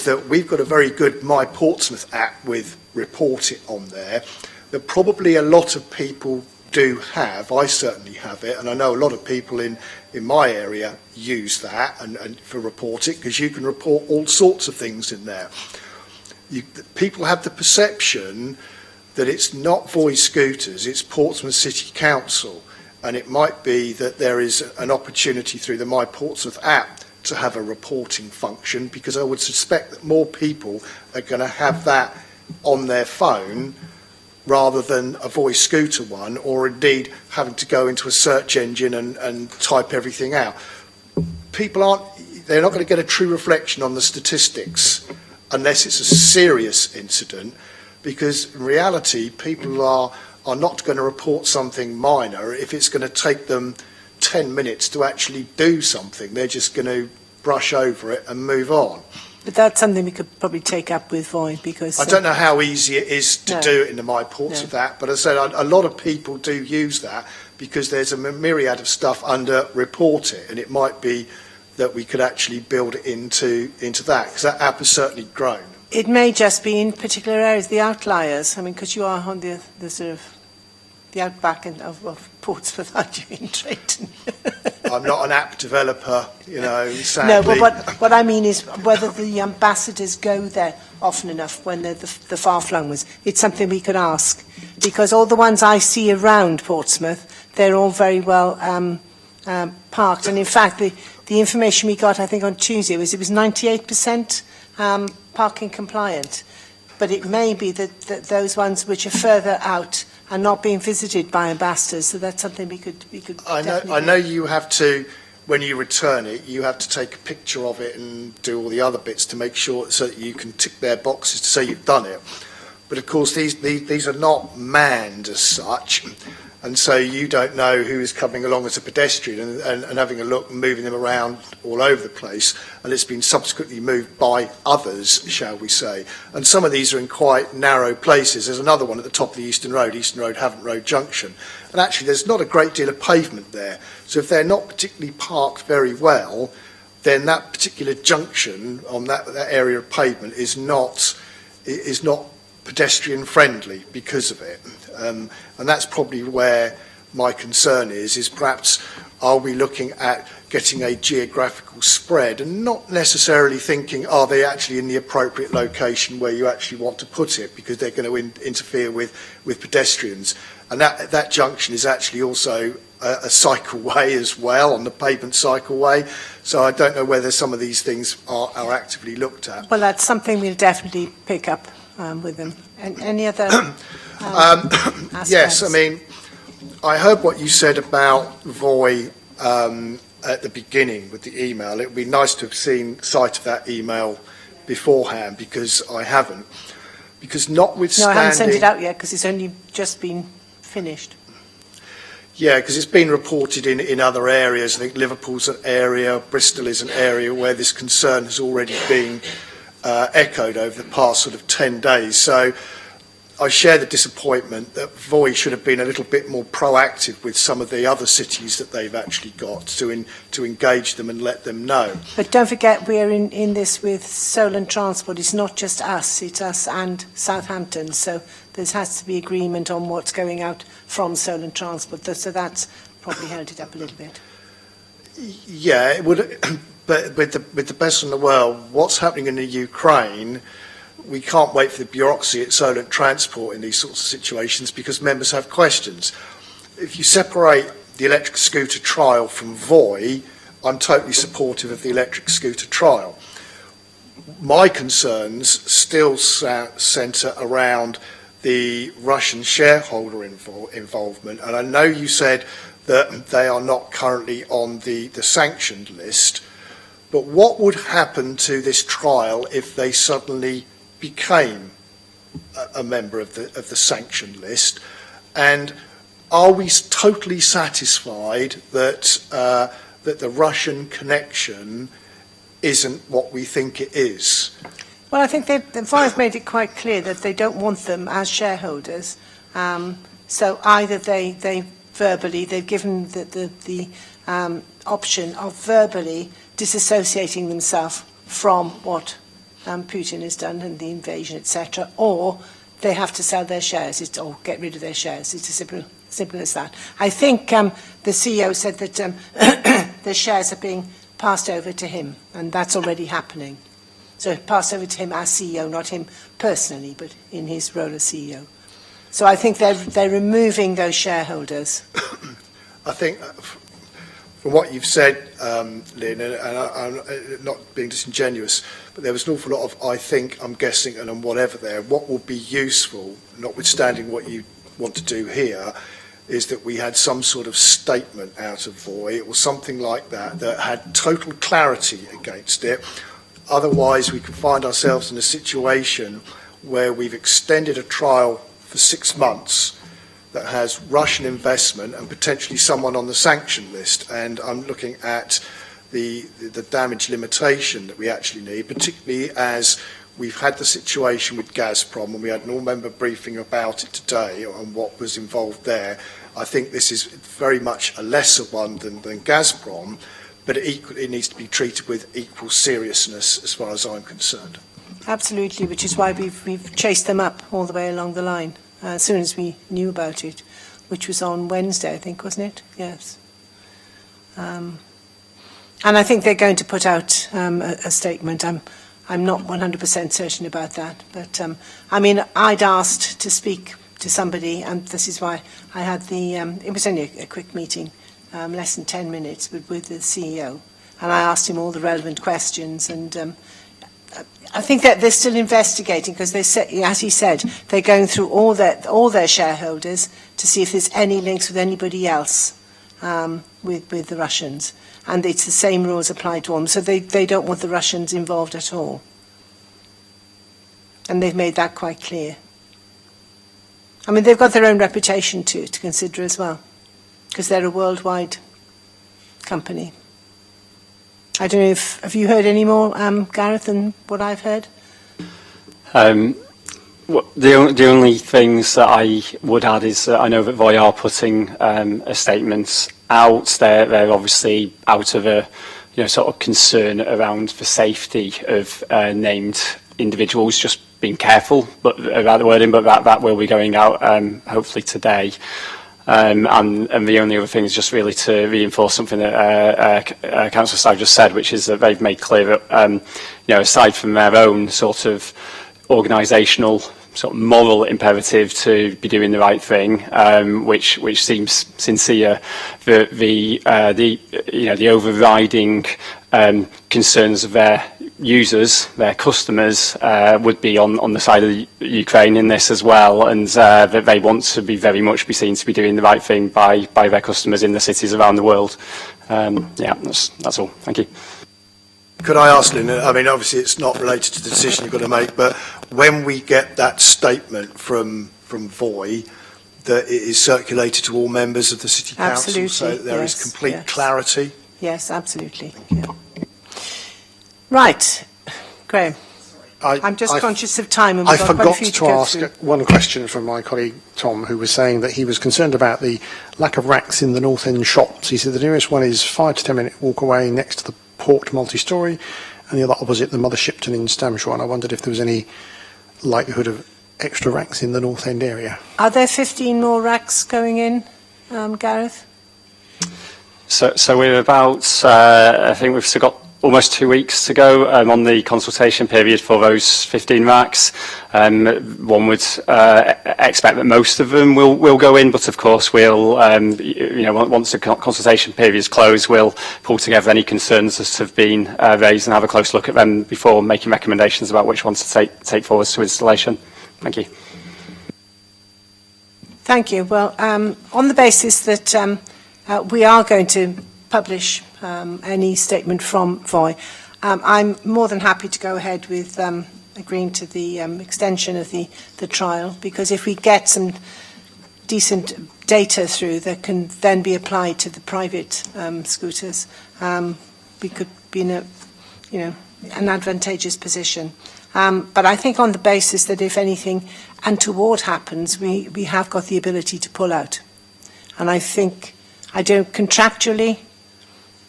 that we've got a very good My Portsmouth app with Report It on there that probably a lot of people do have. I certainly have it, and I know a lot of people in my area use that and for Report It, because you can report all sorts of things in there. People have the perception that it's not VOI scooters, it's Portsmouth City Council. And it might be that there is an opportunity through the My Portsmouth app to have a reporting function, because I would suspect that more people are going to have that on their phone rather than a VOI scooter one, or indeed having to go into a search engine and type everything out. They're not going to get a true reflection on the statistics unless it's a serious incident, because in reality people are not going to report something minor if it's going to take them 10 minutes to actually do something. They're just going to brush over it and move on. But that's something we could probably take up with VOI, because... I don't know how easy it is to do it in the My Portsmouth app, but as I said, a lot of people do use that because there's a myriad of stuff under Report It, and it might be that we could actually build it into that, because that app has certainly grown. It may just be in particular areas, the outliers. I mean, because you are on the sort of the outback of Portsmouth, aren't you, in Drayton? I'm not an app developer, sadly. No, but what I mean is whether the ambassadors go there often enough when they're the far-flung ones. It's something we could ask, because all the ones I see around Portsmouth, they're all very well parked. And in fact, the information we got, I think, on Tuesday it was 98% parking compliant. But it may be that those ones which are further out are not being visited by ambassadors, so that's something we could. I know you have to, when you return it, you have to take a picture of it and do all the other bits to make sure so that you can tick their boxes to say you've done it. But of course, these are not manned as such, and so you don't know who is coming along as a pedestrian and having a look and moving them around all over the place, and it's been subsequently moved by others, shall we say. And some of these are in quite narrow places. There's another one at the top of the Eastern Road, Havant Road Junction, and actually there's not a great deal of pavement there. So if they're not particularly parked very well, then that particular junction on that area of pavement is not pedestrian friendly because of it. And that's probably where my concern is perhaps are we looking at getting a geographical spread and not necessarily thinking are they actually in the appropriate location where you actually want to put it, because they're going to interfere with pedestrians. And that junction is actually also a cycleway as well, on the pavement cycleway. So I don't know whether some of these things are actively looked at. Well, that's something we'll definitely pick up with them. And any other yes, I mean, I heard what you said about Voy at the beginning with the email. It would be nice to have seen sight of that email beforehand, because I haven't. Because notwithstanding... No, I haven't sent it out yet because it's only just been finished. Yeah, because it's been reported in other areas. I think Liverpool's an area, Bristol is an area where this concern has already been echoed over the past sort of 10 days. So I share the disappointment that Voy should have been a little bit more proactive with some of the other cities that they've actually got to engage them and let them know. But don't forget, we're in this with Solent Transport. It's not just us, it's us and Southampton. So there has to be agreement on what's going out from Solent Transport. So that's probably held it up a little bit. Yeah, it would. But with the best in the world, what's happening in the Ukraine, we can't wait for the bureaucracy at Solent Transport in these sorts of situations, because members have questions. If you separate the electric scooter trial from Voy, I'm totally supportive of the electric scooter trial. My concerns still centre around the Russian shareholder involvement, and I know you said that they are not currently on the sanctioned list, but what would happen to this trial if they suddenly became a member of the sanctioned list? And are we totally satisfied that that the Russian connection isn't what we think it is? Well, I think Voy's made it quite clear that they don't want them as shareholders. So either they've given the option of verbally disassociating themselves from what Putin has done and the invasion, etc., or they have to sell their shares or get rid of their shares. It's as simple as that. I think the CEO said that the shares are being passed over to him, and that's already happening. So passed over to him as CEO, not him personally, but in his role as CEO. So I think they're removing those shareholders. I think from what you've said, Lynn, and I'm not being disingenuous, but there was an awful lot of I think, I'm guessing, and whatever there. What will be useful, notwithstanding what you want to do here, is that we had some sort of statement out of Voy or something like that that had total clarity against it. Otherwise, we could find ourselves in a situation where we've extended a trial for 6 months that has Russian investment and potentially someone on the sanction list. And I'm looking at the damage limitation that we actually need, particularly as we've had the situation with Gazprom, and we had an all-member briefing about it today on what was involved there. I think this is very much a lesser one than Gazprom, but it needs to be treated with equal seriousness as far as I'm concerned. Absolutely, which is why we've chased them up all the way along the line as soon as we knew about it, which was on Wednesday, I think, wasn't it? Yes. And I think they're going to put out a statement. I'm not 100% certain about that, but I mean, I'd asked to speak to somebody, and this is why I had it was only a quick meeting, less than 10 minutes with the CEO, and I asked him all the relevant questions, and I think that they're still investigating, because they said, as he said, they're going through all their shareholders to see if there's any links with anybody else with the Russians, and it's the same rules apply to them. So they don't want the Russians involved at all, and they've made that quite clear. I mean, they've got their own reputation to consider as well, because they're a worldwide company. I don't know if, have you heard any more, Gareth, than what I've heard? The only things that I would add is that I know that Voi are putting a statement out. They're obviously out of a sort of concern around the safety of named individuals, just being careful about the wording, but that will be going out hopefully today. And the only other thing is just really to reinforce something that Councillor Stagg just said, which is that they've made clear that aside from their own sort of organisational sort of moral imperative to be doing the right thing, which seems sincere, the overriding concerns of their users, their customers, would be on the side of Ukraine in this as well, and that they want to be very much be seen to be doing the right thing by their customers in the cities around the world. That's all. Thank you. Could I ask, Lynn, I mean, obviously it's not related to the decision you've got to make, but when we get that statement from Voi, that it is circulated to all members of the City Council, Absolutely, so that there is complete clarity? Yes, absolutely. Yeah. Right, Graham. I'm just conscious of time. And I forgot to ask one question from my colleague Tom, who was saying that he was concerned about the lack of racks in the North End shops. He said the nearest one is 5 to 10 minute walk away next to the Port multi-storey, and the other opposite the Mother Shipton in Stamshaw. And I wondered if there was any likelihood of extra racks in the North End area. Are there 15 more racks going in, Gareth? So we're about, I think we've still got almost 2 weeks to go on the consultation period for those 15 racks. One would expect that most of them will go in, but of course we'll, once the consultation period is closed, we'll pull together any concerns that have been raised and have a close look at them before making recommendations about which ones to take forward to installation. Thank you. Thank you. Well, on the basis that we are going to publish any statement from Voi, I'm more than happy to go ahead with agreeing to the extension of the trial, because if we get some decent data through that can then be applied to the private scooters, we could be in an advantageous position. But I think on the basis that if anything untoward happens, we have got the ability to pull out. And I think, contractually,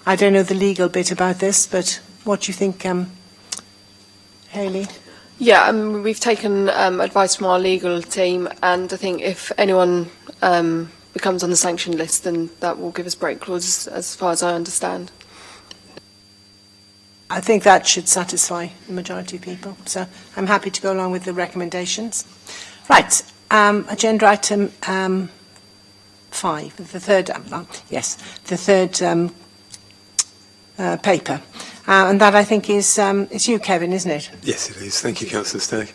I don't know the legal bit about this, but what do you think, Hayley? Yeah, we've taken advice from our legal team, and I think if anyone becomes on the sanction list, then that will give us break clauses, as far as I understand. I think that should satisfy the majority of people. So I'm happy to go along with the recommendations. Right, agenda item 5, the third, the third paper. And that, I think, is you, Kevin, isn't it? Yes, it is. Thank you, Councillor Stagg.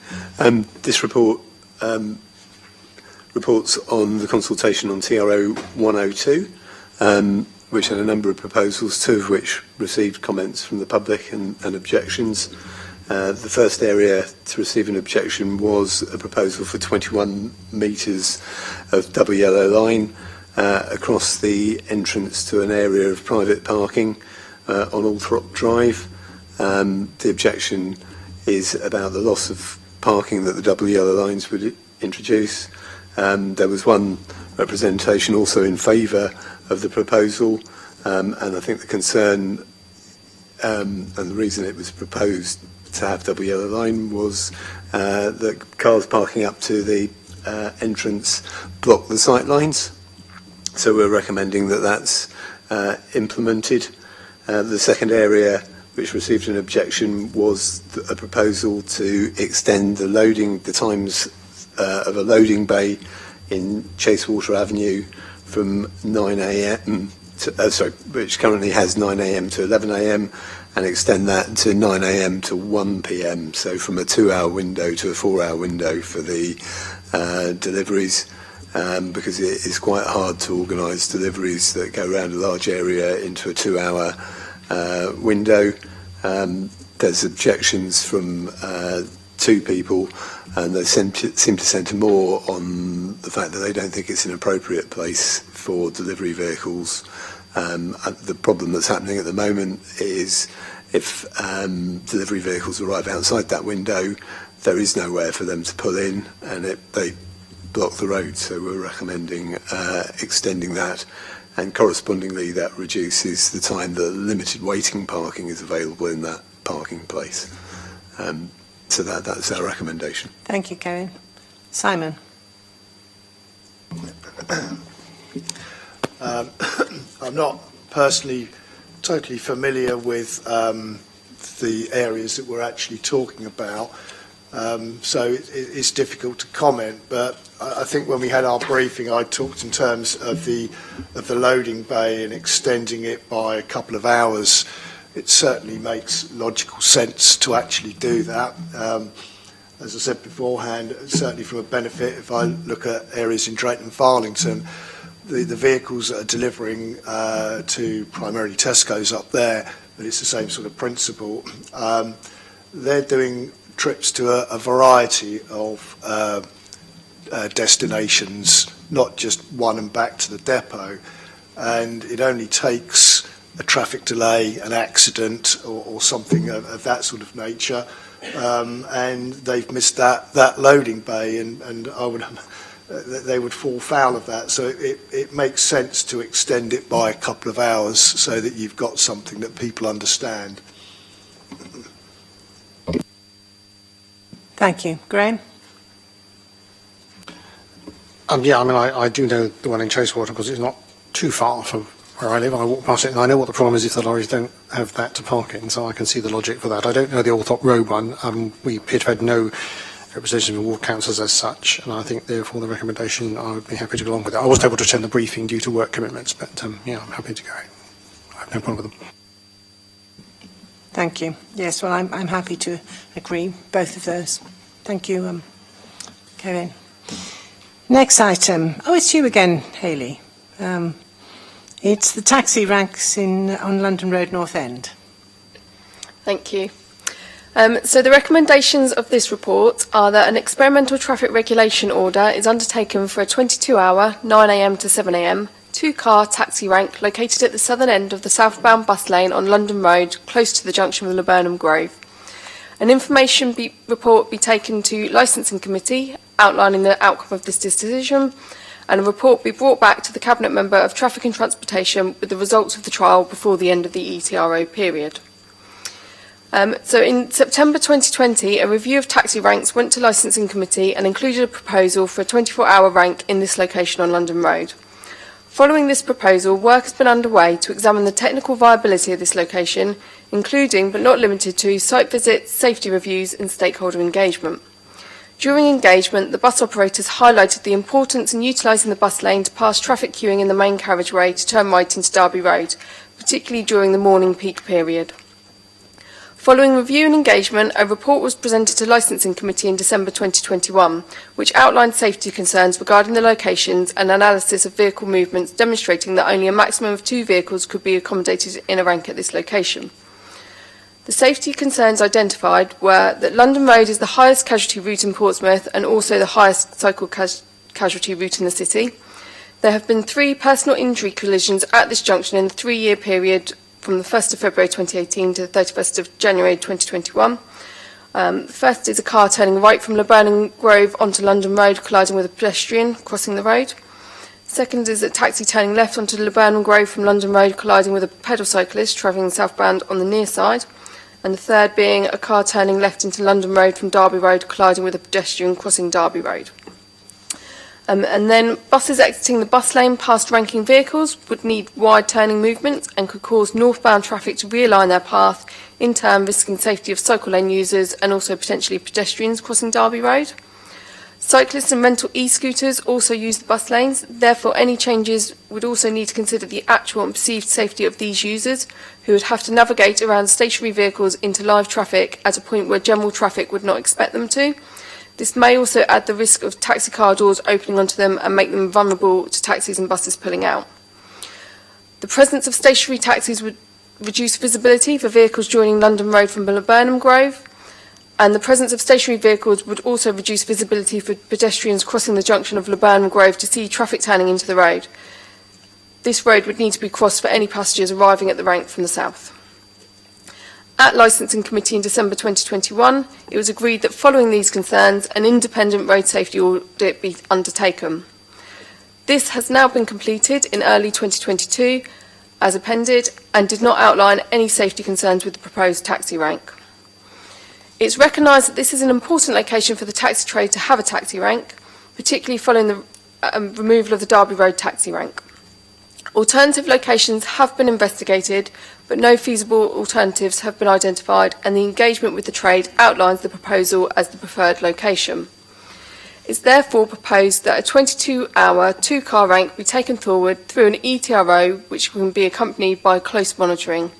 This report reports on the consultation on TRO 102, which had a number of proposals, 2 of which received comments from the public and objections. The first area to receive an objection was a proposal for 21 metres of double yellow line across the entrance to an area of private parking on Althorpe Drive. The objection is about the loss of parking that the double yellow lines would introduce. There was one representation also in favour of the proposal, and I think the concern and the reason it was proposed to have double yellow line was that cars parking up to the entrance block the sight lines. So we're recommending that that's implemented. The second area which received an objection was a proposal to extend the times of a loading bay in Chasewater Avenue from 9 a.m. which currently has 9 a.m. to 11 a.m. and extend that to 9 a.m. to 1 p.m. So from a 2-hour window to a 4-hour window for the deliveries, because it is quite hard to organise deliveries that go around a large area into a 2-hour window. There's objections from 2 people, and they seem to centre more on the fact that they don't think it's an appropriate place for delivery vehicles. And the problem that's happening at the moment is if delivery vehicles arrive outside that window, there is nowhere for them to pull in, and they block the road. So we're recommending extending that, and correspondingly that reduces the time that limited waiting parking is available in that parking place. So that's our recommendation. Thank you, Kevin. Simon. I'm not personally totally familiar with the areas that we're actually talking about, so it's difficult to comment. But I think when we had our briefing, I talked in terms of the loading bay and extending it by a couple of hours. It certainly makes logical sense to actually do that. As I said beforehand, certainly from a benefit, if I look at areas in Drayton and Farlington, the vehicles that are delivering to primarily Tesco's up there, but it's the same sort of principle. They're doing trips to a variety of destinations, not just one and back to the depot, and it only takes a traffic delay, an accident, or something of that sort of nature, and they've missed that loading bay, and I would they would fall foul of that. So it makes sense to extend it by a couple of hours so that you've got something that people understand. Thank you. Graham? Yeah, I mean, I do know the one in Chasewater because it's not too far from where I live. I walk past it and I know what the problem is if the lorries don't have that to park in, so I can see the logic for that. I don't know the Althorpe Road one. We appear to have had no representation from ward councils as such, and I think therefore the recommendation, I would be happy to go along with it. I wasn't able to attend the briefing due to work commitments, but yeah, I'm happy to go. I have no problem with them. Thank you. Yes, well, I'm happy to agree, both of those. Thank you, Kevin. Next item. Oh, it's you again, Hayley. It's the taxi ranks on London Road North End. Thank you. So the recommendations of this report are that an experimental traffic regulation order is undertaken for a 22-hour, 9 a.m. to 7 a.m, 2-car taxi rank located at the southern end of the southbound bus lane on London Road, close to the junction with Laburnum Grove. An information report be taken to Licensing Committee outlining the outcome of this decision, and a report be brought back to the Cabinet Member of Traffic and Transportation with the results of the trial before the end of the ETRO period. So in September 2020, a review of taxi ranks went to Licensing Committee and included a proposal for a 24-hour rank in this location on London Road. Following this proposal, work has been underway to examine the technical viability of this location, including but not limited to site visits, safety reviews and stakeholder engagement. During engagement, the bus operators highlighted the importance in utilising the bus lane to pass traffic queuing in the main carriageway to turn right into Derby Road, particularly during the morning peak period. Following review and engagement, a report was presented to Licensing Committee in December 2021, which outlined safety concerns regarding the locations and analysis of vehicle movements demonstrating that only a maximum of 2 vehicles could be accommodated in a rank at this location. The safety concerns identified were that London Road is the highest casualty route in Portsmouth and also the highest cycle casualty route in the city. There have been 3 personal injury collisions at this junction in the 3-year period from the 1st of February 2018 to the 31st of January 2021. The first is a car turning right from Laburnum Grove onto London Road, colliding with a pedestrian crossing the road. Second is a taxi turning left onto Laburnum Grove from London Road, colliding with a pedal cyclist travelling southbound on the near side. And the third being a car turning left into London Road from Derby Road, colliding with a pedestrian crossing Derby Road. And then buses exiting the bus lane past ranking vehicles would need wide turning movements and could cause northbound traffic to realign their path, in turn risking safety of cycle lane users and also potentially pedestrians crossing Derby Road. Cyclists and rental e-scooters also use the bus lanes, therefore any changes would also need to consider the actual and perceived safety of these users, who would have to navigate around stationary vehicles into live traffic at a point where general traffic would not expect them to. This may also add the risk of taxi car doors opening onto them and make them vulnerable to taxis and buses pulling out. The presence of stationary taxis would reduce visibility for vehicles joining London Road from Laburnum Grove, And the presence of stationary vehicles would also reduce visibility for pedestrians crossing the junction of Laburnum Grove to see traffic turning into the road. This road would need to be crossed for any passengers arriving at the rank from the south. At Licensing Committee in December 2021, it was agreed that following these concerns, an independent road safety audit be undertaken. This has now been completed in early 2022, as appended, and did not outline any safety concerns with the proposed taxi rank. It's recognised that this is an important location for the taxi trade to have a taxi rank, particularly following the removal of the Derby Road taxi rank. Alternative locations have been investigated, but no feasible alternatives have been identified, and the engagement with the trade outlines the proposal as the preferred location. It's therefore proposed that a 22-hour two-car rank be taken forward through an ETRO, which can be accompanied by close monitoring.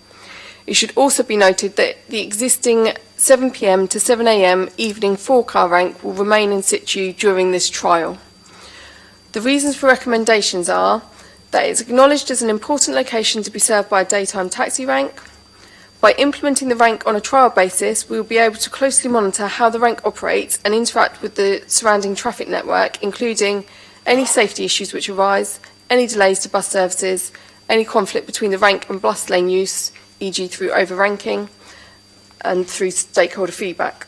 It should also be noted that the existing 7 p.m. to 7 a.m. evening four-car rank will remain in situ during this trial. The reasons for recommendations are that it's acknowledged as an important location to be served by a daytime taxi rank. By implementing the rank on a trial basis, we will be able to closely monitor how the rank operates and interact with the surrounding traffic network, including any safety issues which arise, any delays to bus services, any conflict between the rank and bus lane use, e.g. through overranking, and through stakeholder feedback.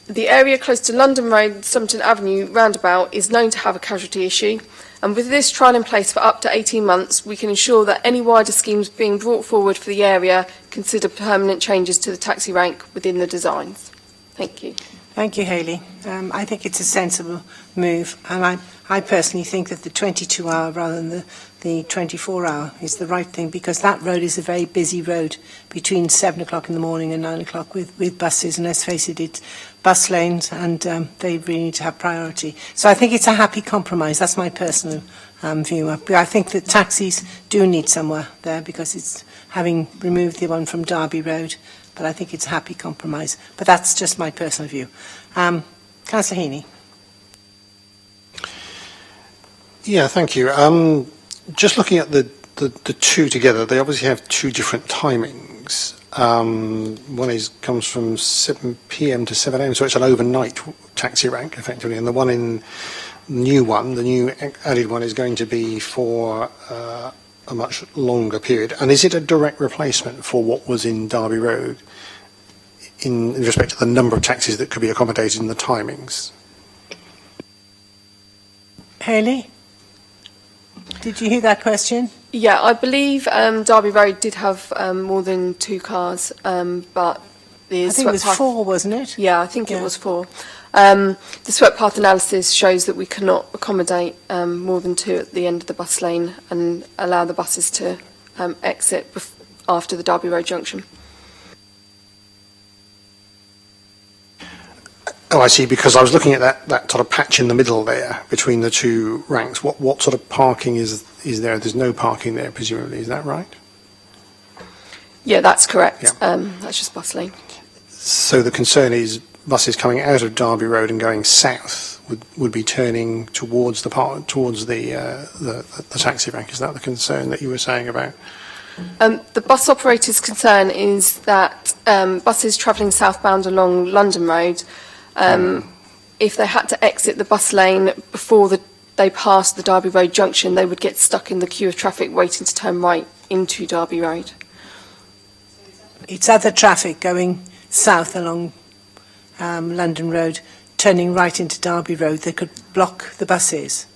The area close to London Road, Somerton Avenue roundabout is known to have a casualty issue, and with this trial in place for up to 18 months, we can ensure that any wider schemes being brought forward for the area consider permanent changes to the taxi rank within the designs. Thank you. Thank you, Hayley. I think it's a sensible move, and I personally think that the 22-hour rather than the 24-hour is the right thing, because that road is a very busy road between 7 o'clock in the morning and 9 o'clock with buses, and let's face it, it's bus lanes, and they really need to have priority. So I think it's a happy compromise. That's my personal view. I think that taxis do need somewhere there, because it's having removed the one from Derby Road, but I think it's a happy compromise. But that's just my personal view. Councillor Heaney. Yeah, thank you. Just looking at the two together, they obviously have two different timings. One comes from 7 p.m. to 7 a.m., so it's an overnight taxi rank, effectively, and the one in the new added one, is going to be for a much longer period. And is it a direct replacement for what was in Derby Road in respect to the number of taxis that could be accommodated in the timings? Hayley? Did you hear that question? Yeah, I believe Derby Road did have more than two cars, but the I think it was 4, wasn't it? Yeah, I think it was 4. The swept path analysis shows that we cannot accommodate more than 2 at the end of the bus lane and allow the buses to exit after the Derby Road junction. Oh, I see, because I was looking at that sort of patch in the middle there between the two ranks. What sort of parking is there? There's no parking there, presumably. Is that right? Yeah, that's correct. Yeah. That's just bus lane. So the concern is buses coming out of Derby Road and going south would be turning towards the taxi rank. Is that the concern that you were saying about? The bus operator's concern is that buses travelling southbound along London Road, if they had to exit the bus lane before they passed the Derby Road junction, they would get stuck in the queue of traffic waiting to turn right into Derby Road. It's other traffic going south along London Road, turning right into Derby Road that could block the buses.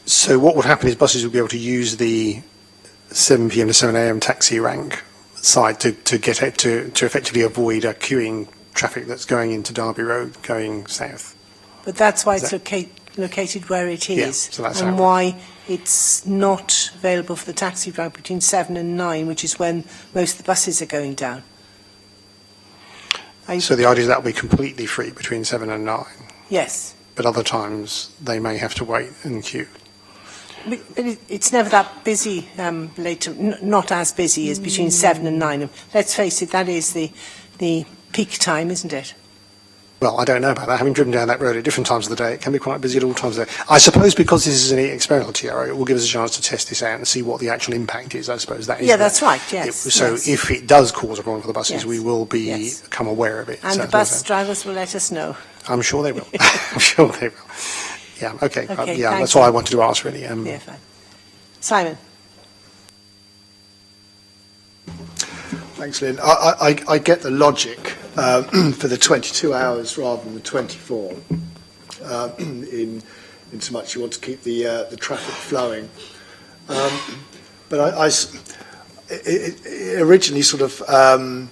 So what would happen is buses would be able to use the 7 p.m. to 7 a.m. taxi rank side to get it to effectively avoid a queuing traffic that's going into Derby Road going south. But that's why it's located where it is, Yeah, so that's and why it's not available for the taxi route between 7 and 9, which is when most of the buses are going down. So the idea is that will be completely free between 7 and 9? Yes. But other times they may have to wait and queue. But it's never that busy later, not as busy as between 7 and 9. Let's face it, that is the peak time, isn't it? Well, I don't know about that. Having driven down that road at different times of the day, it can be quite busy at all times of the day. I suppose because this is an experimental TRO, it will give us a chance to test this out and see what the actual impact is. I suppose that is. Yeah, that's right. Yes. So yes. if it does cause a problem for the buses, Yes. we will become aware of it. And the bus drivers will let us know. I'm sure they will. I'm sure they will. Yeah. Okay. Okay, yeah, thank that's you. all I wanted to ask, really. Yeah, fine. Simon. Thanks, Lynn. I get the logic for the 22 hours rather than the 24, in so much you want to keep the traffic flowing. But it originally sort of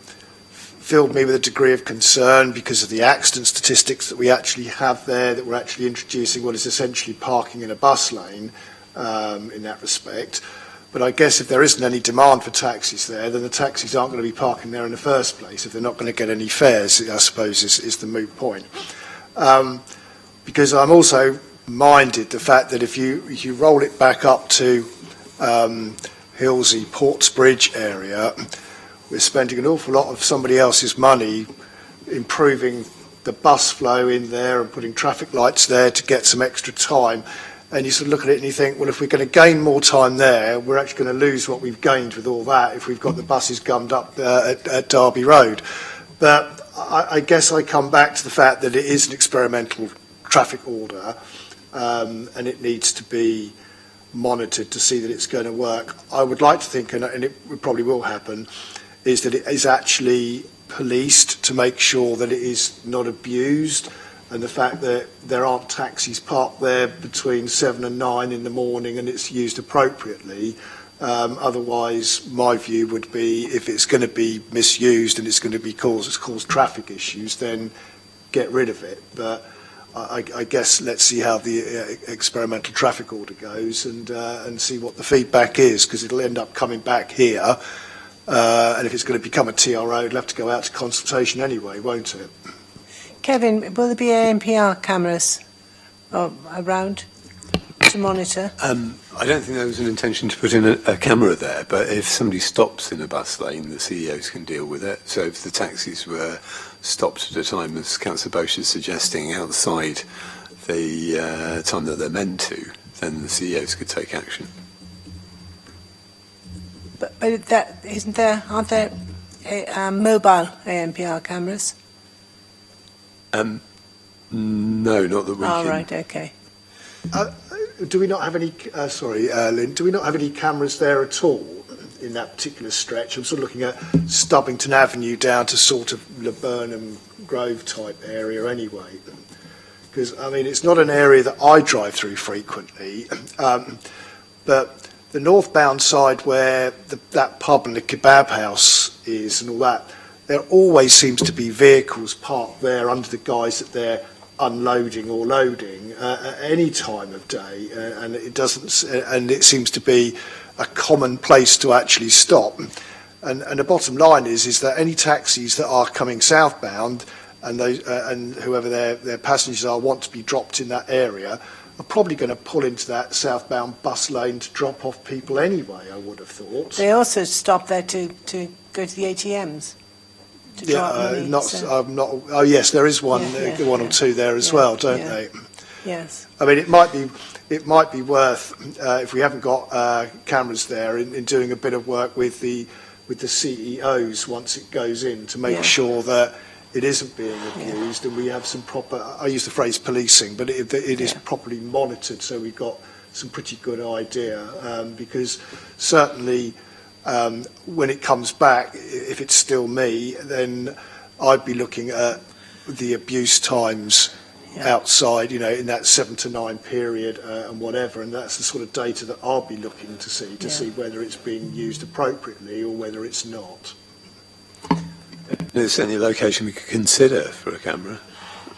filled me with a degree of concern because of the accident statistics that we actually have there, that we're actually introducing what is essentially parking in a bus lane in that respect. But I guess if there isn't any demand for taxis there, then the taxis aren't going to be parking there in the first place. If they're not going to get any fares, I suppose, is the moot point. Because I'm also minded the fact that if you roll it back up to Hillsey, Portsbridge area, we're spending an awful lot of somebody else's money improving the bus flow in there and putting traffic lights there to get some extra time. And you sort of look at it and you think, well, if we're going to gain more time there, we're actually going to lose what we've gained with all that if we've got the buses gummed up at Derby Road. But I guess I come back to the fact that it is an experimental traffic order and it needs to be monitored to see that it's going to work. I would like to think, and it probably will happen, is that it is actually policed to make sure that it is not abused. And the fact that there aren't taxis parked there between 7 and 9 in the morning and it's used appropriately. Otherwise, my view would be if it's going to be misused and it's going to be cause traffic issues, then get rid of it. But I guess let's see how the experimental traffic order goes and see what the feedback is, because it'll end up coming back here. And if it's going to become a TRO, it'll have to go out to consultation anyway, won't it? Kevin, will there be ANPR cameras around to monitor? I don't think there was an intention to put in a camera there, but if somebody stops in a bus lane, the CEOs can deal with it. So if the taxis were stopped at a time, as Councillor Bosch is suggesting, outside the time that they're meant to, then the CEOs could take action. But aren't there mobile ANPR cameras? No, not that we can. Right, okay. Do we not have any, Lynn, do we not have any cameras there at all in that particular stretch? I'm sort of looking at Stubbington Avenue down to sort of Laburnum Grove type area anyway. Because, I mean, it's not an area that I drive through frequently, but the northbound side where that pub and the kebab house is and all that, there always seems to be vehicles parked there under the guise that they're unloading or loading at any time of day, and it seems to be a common place to actually stop. And the bottom line is that any taxis that are coming southbound and those and whoever their passengers are want to be dropped in that area are probably going to pull into that southbound bus lane to drop off people anyway, I would have thought. They also stop there to go to the ATMs. Oh yes, there is one, one or two there as well, don't they? Yes. I mean, it might be worth if we haven't got cameras there in doing a bit of work with the CEOs once it goes in to make sure that it isn't being abused and we have some proper. I use the phrase policing, but it is properly monitored, so we've got some pretty good idea because certainly. When it comes back, if it's still me, then I'd be looking at the abuse times outside, in that 7 to 9 period and whatever, and that's the sort of data that I'll be looking to see whether it's being used appropriately or whether it's not. There's any location we could consider for a camera.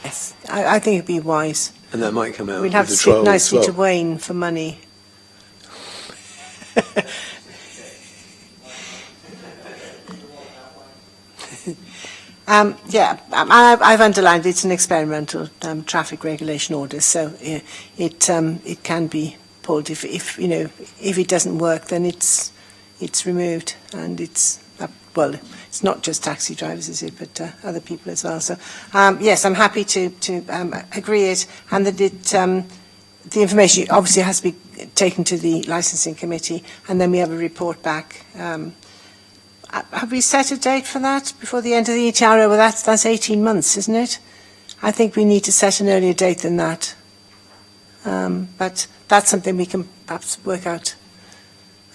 Yes, I think it'd be wise. And that might come out. We'll have to sit nicely to Wayne for money. I've underlined it's an experimental traffic regulation order, so it can be pulled if it doesn't work, then it's removed and it's well, it's not just taxi drivers, is it, but other people as well. So, yes, I'm happy to agree it, and that it, the information obviously has to be taken to the licensing committee, and then we have a report back. Have we set a date for that before the end of the ETRO? Well, that's 18 months, isn't it? I think we need to set an earlier date than that. But that's something we can perhaps work out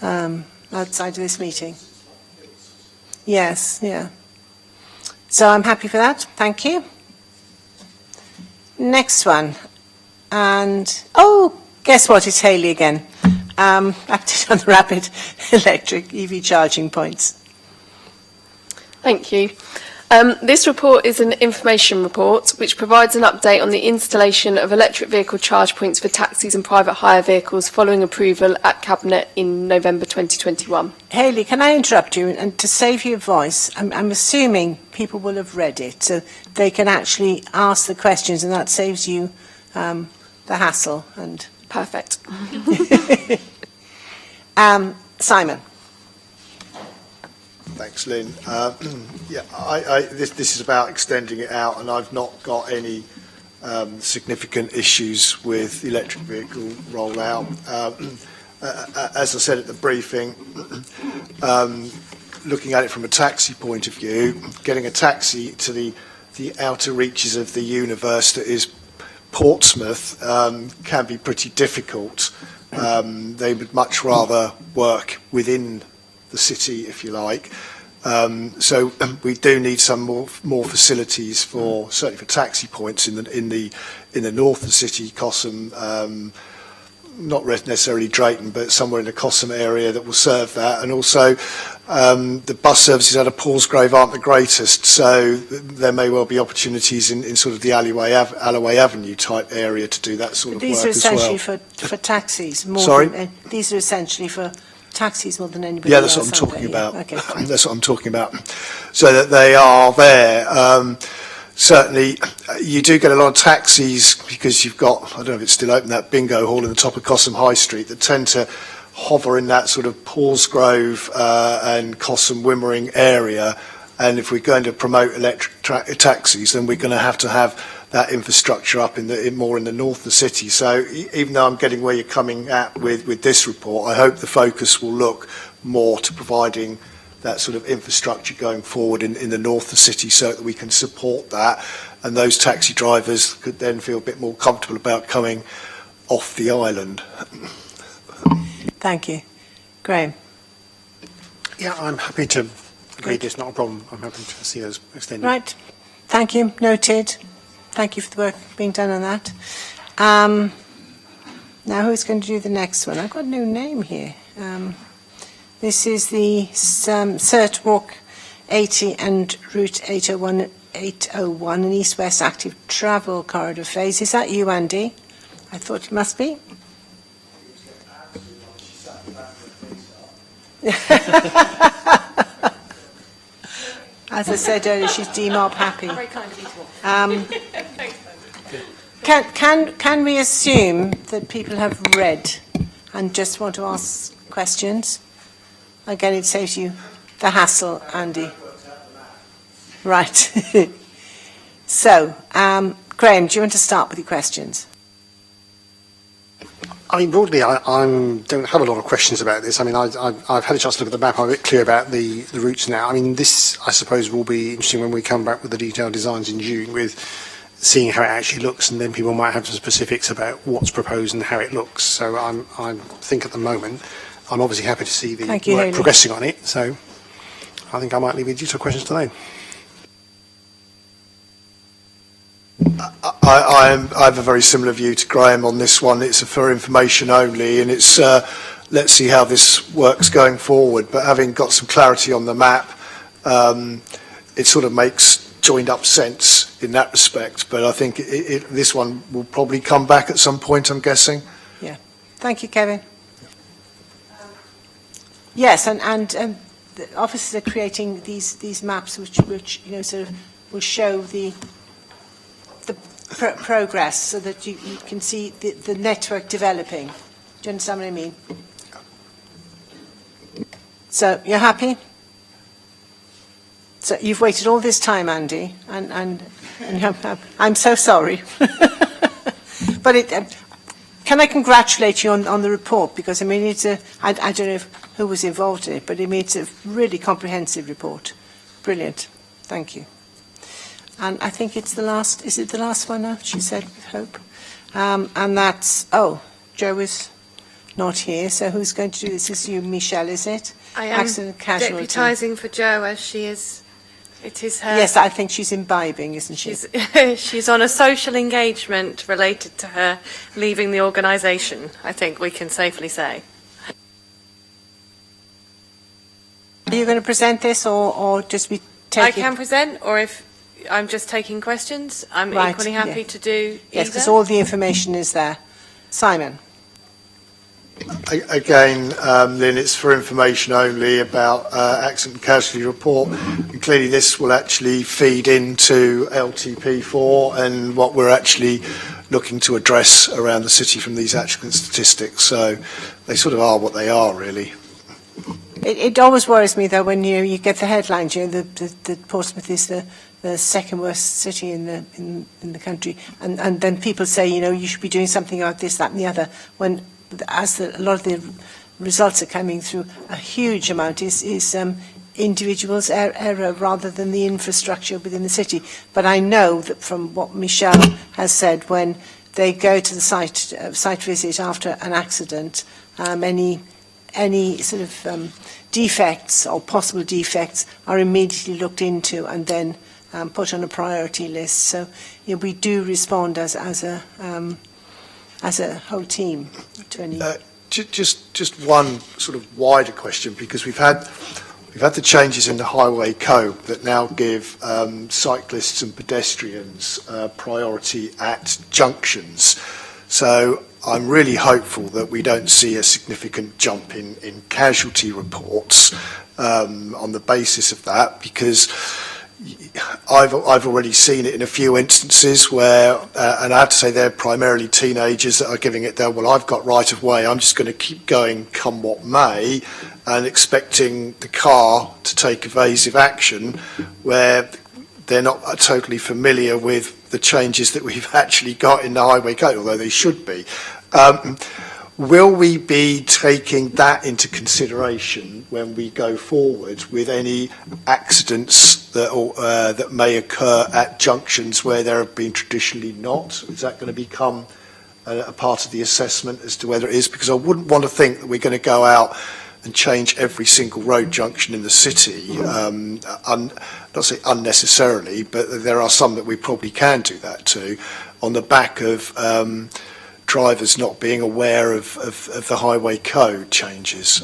outside of this meeting. Yes, yeah. So I'm happy for that. Thank you. Next one. And, oh, guess what? It's Hayley again. Update on the rapid electric EV charging points. Thank you. This report is an information report which provides an update on the installation of electric vehicle charge points for taxis and private hire vehicles following approval at Cabinet in November 2021. Hayley, can I interrupt you? And to save your voice, I'm assuming people will have read it, so they can actually ask the questions, and that saves you the hassle. And Perfect. Simon. Thanks, Lynn. This is about extending it out, and I've not got any significant issues with the electric vehicle rollout. As I said at the briefing, looking at it from a taxi point of view, getting a taxi to the outer reaches of the universe that is Portsmouth can be pretty difficult. They would much rather work within the city, if you like. So we do need some more facilities for, certainly for taxi points in the north of the city, Cossam, not necessarily Drayton, but somewhere in the Cossam area that will serve that. And also the bus services out of Paulsgrove aren't the greatest, so there may well be opportunities in sort of the Alloway Avenue type area to do that sort of work as well. These are essentially for taxis more Sorry? These are essentially for taxis more than anybody Yeah, that's else. what I'm talking about. Okay. That's what I'm talking about. So that they are there. Certainly, you do get a lot of taxis because you've got, I don't know if it's still open, that bingo hall in the top of Cossam High Street that tend to hover in that sort of Paulsgrove and Cossam Wimmering area. And if we're going to promote electric taxis, then we're going to have that infrastructure up more in the north of the city. So even though I'm getting where you're coming at with this report, I hope the focus will look more to providing that sort of infrastructure going forward in the north of the city so that we can support that, and those taxi drivers could then feel a bit more comfortable about coming off the island. Thank you. Graham. Yeah, I'm happy to agree. It's not a problem. I'm happy to see those extended. Right. Thank you. Noted. Thank you for the work being done on that. Now, who's going to do the next one? I've got a new name here. This is the CERT Walk 80 and Route 801 and East-West Active Travel Corridor phase. Is that you, Andy? I thought it must be. As I said earlier, she's DMOB happy. Very kind of you to all. Can we assume that people have read and just want to ask questions? Again, it saves you the hassle, Andy. Right. So, Graham, do you want to start with your questions? I mean, broadly, I don't have a lot of questions about this. I mean, I've had a chance to look at the map. I'm a bit clear about the routes now. I mean, this, I suppose, will be interesting when we come back with the detailed designs in June, with seeing how it actually looks, and then people might have some specifics about what's proposed and how it looks. So I think at the moment, I'm obviously happy to see the work Hayley. progressing on it. So I think I might leave it to questions today. I have a very similar view to Graham on this one. It's for information only, and it's let's see how this works going forward. But having got some clarity on the map, it sort of makes joined up sense in that respect. But I think this one will probably come back at some point, I'm guessing. Yeah. Thank you, Kevin. Yes, and the officers are creating these maps which you know sort of will show the progress so that you can see the network developing. Do you understand what I mean? So, you're happy? So you've waited all this time, Andy, and I'm so sorry. But can I congratulate you on the report? Because, I mean, I don't know who was involved in it, but it's a really comprehensive report. Brilliant. Thank you. And I think it's the last, is it the last one now, she said, with Hope? And that's, Joe is not here, so who's going to do this? Is you, Michelle, is it? I am Casualty. deputising for Jo as she is. It is her. Yes, I think she's imbibing, isn't she? She's on a social engagement related to her leaving the organisation, I think we can safely say. Are you going to present this or just be taking... I can present, or if I'm just taking questions, I'm equally happy to do either. Yes, because all the information is there. Simon. Again, Lynn, it's for information only about accident and casualty report. And clearly this will actually feed into LTP4 and what we're actually looking to address around the city from these accident statistics. So they sort of are what they are, really. It always worries me, though, when you get the headlines, that Portsmouth is the second worst city in the country, and then people say, you should be doing something about this, that and the other, when a lot of the results are coming through, a huge amount is individuals' error rather than the infrastructure within the city. But I know that from what Michelle has said, when they go to the site visit after an accident, any sort of defects or possible defects are immediately looked into and then put on a priority list. So we do respond as a whole team to any... Just one sort of wider question, because we've had the changes in the highway code that now give cyclists and pedestrians priority at junctions. So I'm really hopeful that we don't see a significant jump in casualty reports on the basis of that, because I've already seen it in a few instances where, and I have to say they're primarily teenagers that are giving it their, well, I've got right of way, I'm just going to keep going come what may, and expecting the car to take evasive action where they're not totally familiar with the changes that we've actually got in the highway code, although they should be. Will we be taking that into consideration when we go forward with any accidents that may occur at junctions where there have been traditionally not? Is that going to become a part of the assessment as to whether it is? Because I wouldn't want to think that we're going to go out and change every single road junction in the city, not say unnecessarily, but there are some that we probably can do that to, on the back of drivers not being aware of the highway code changes.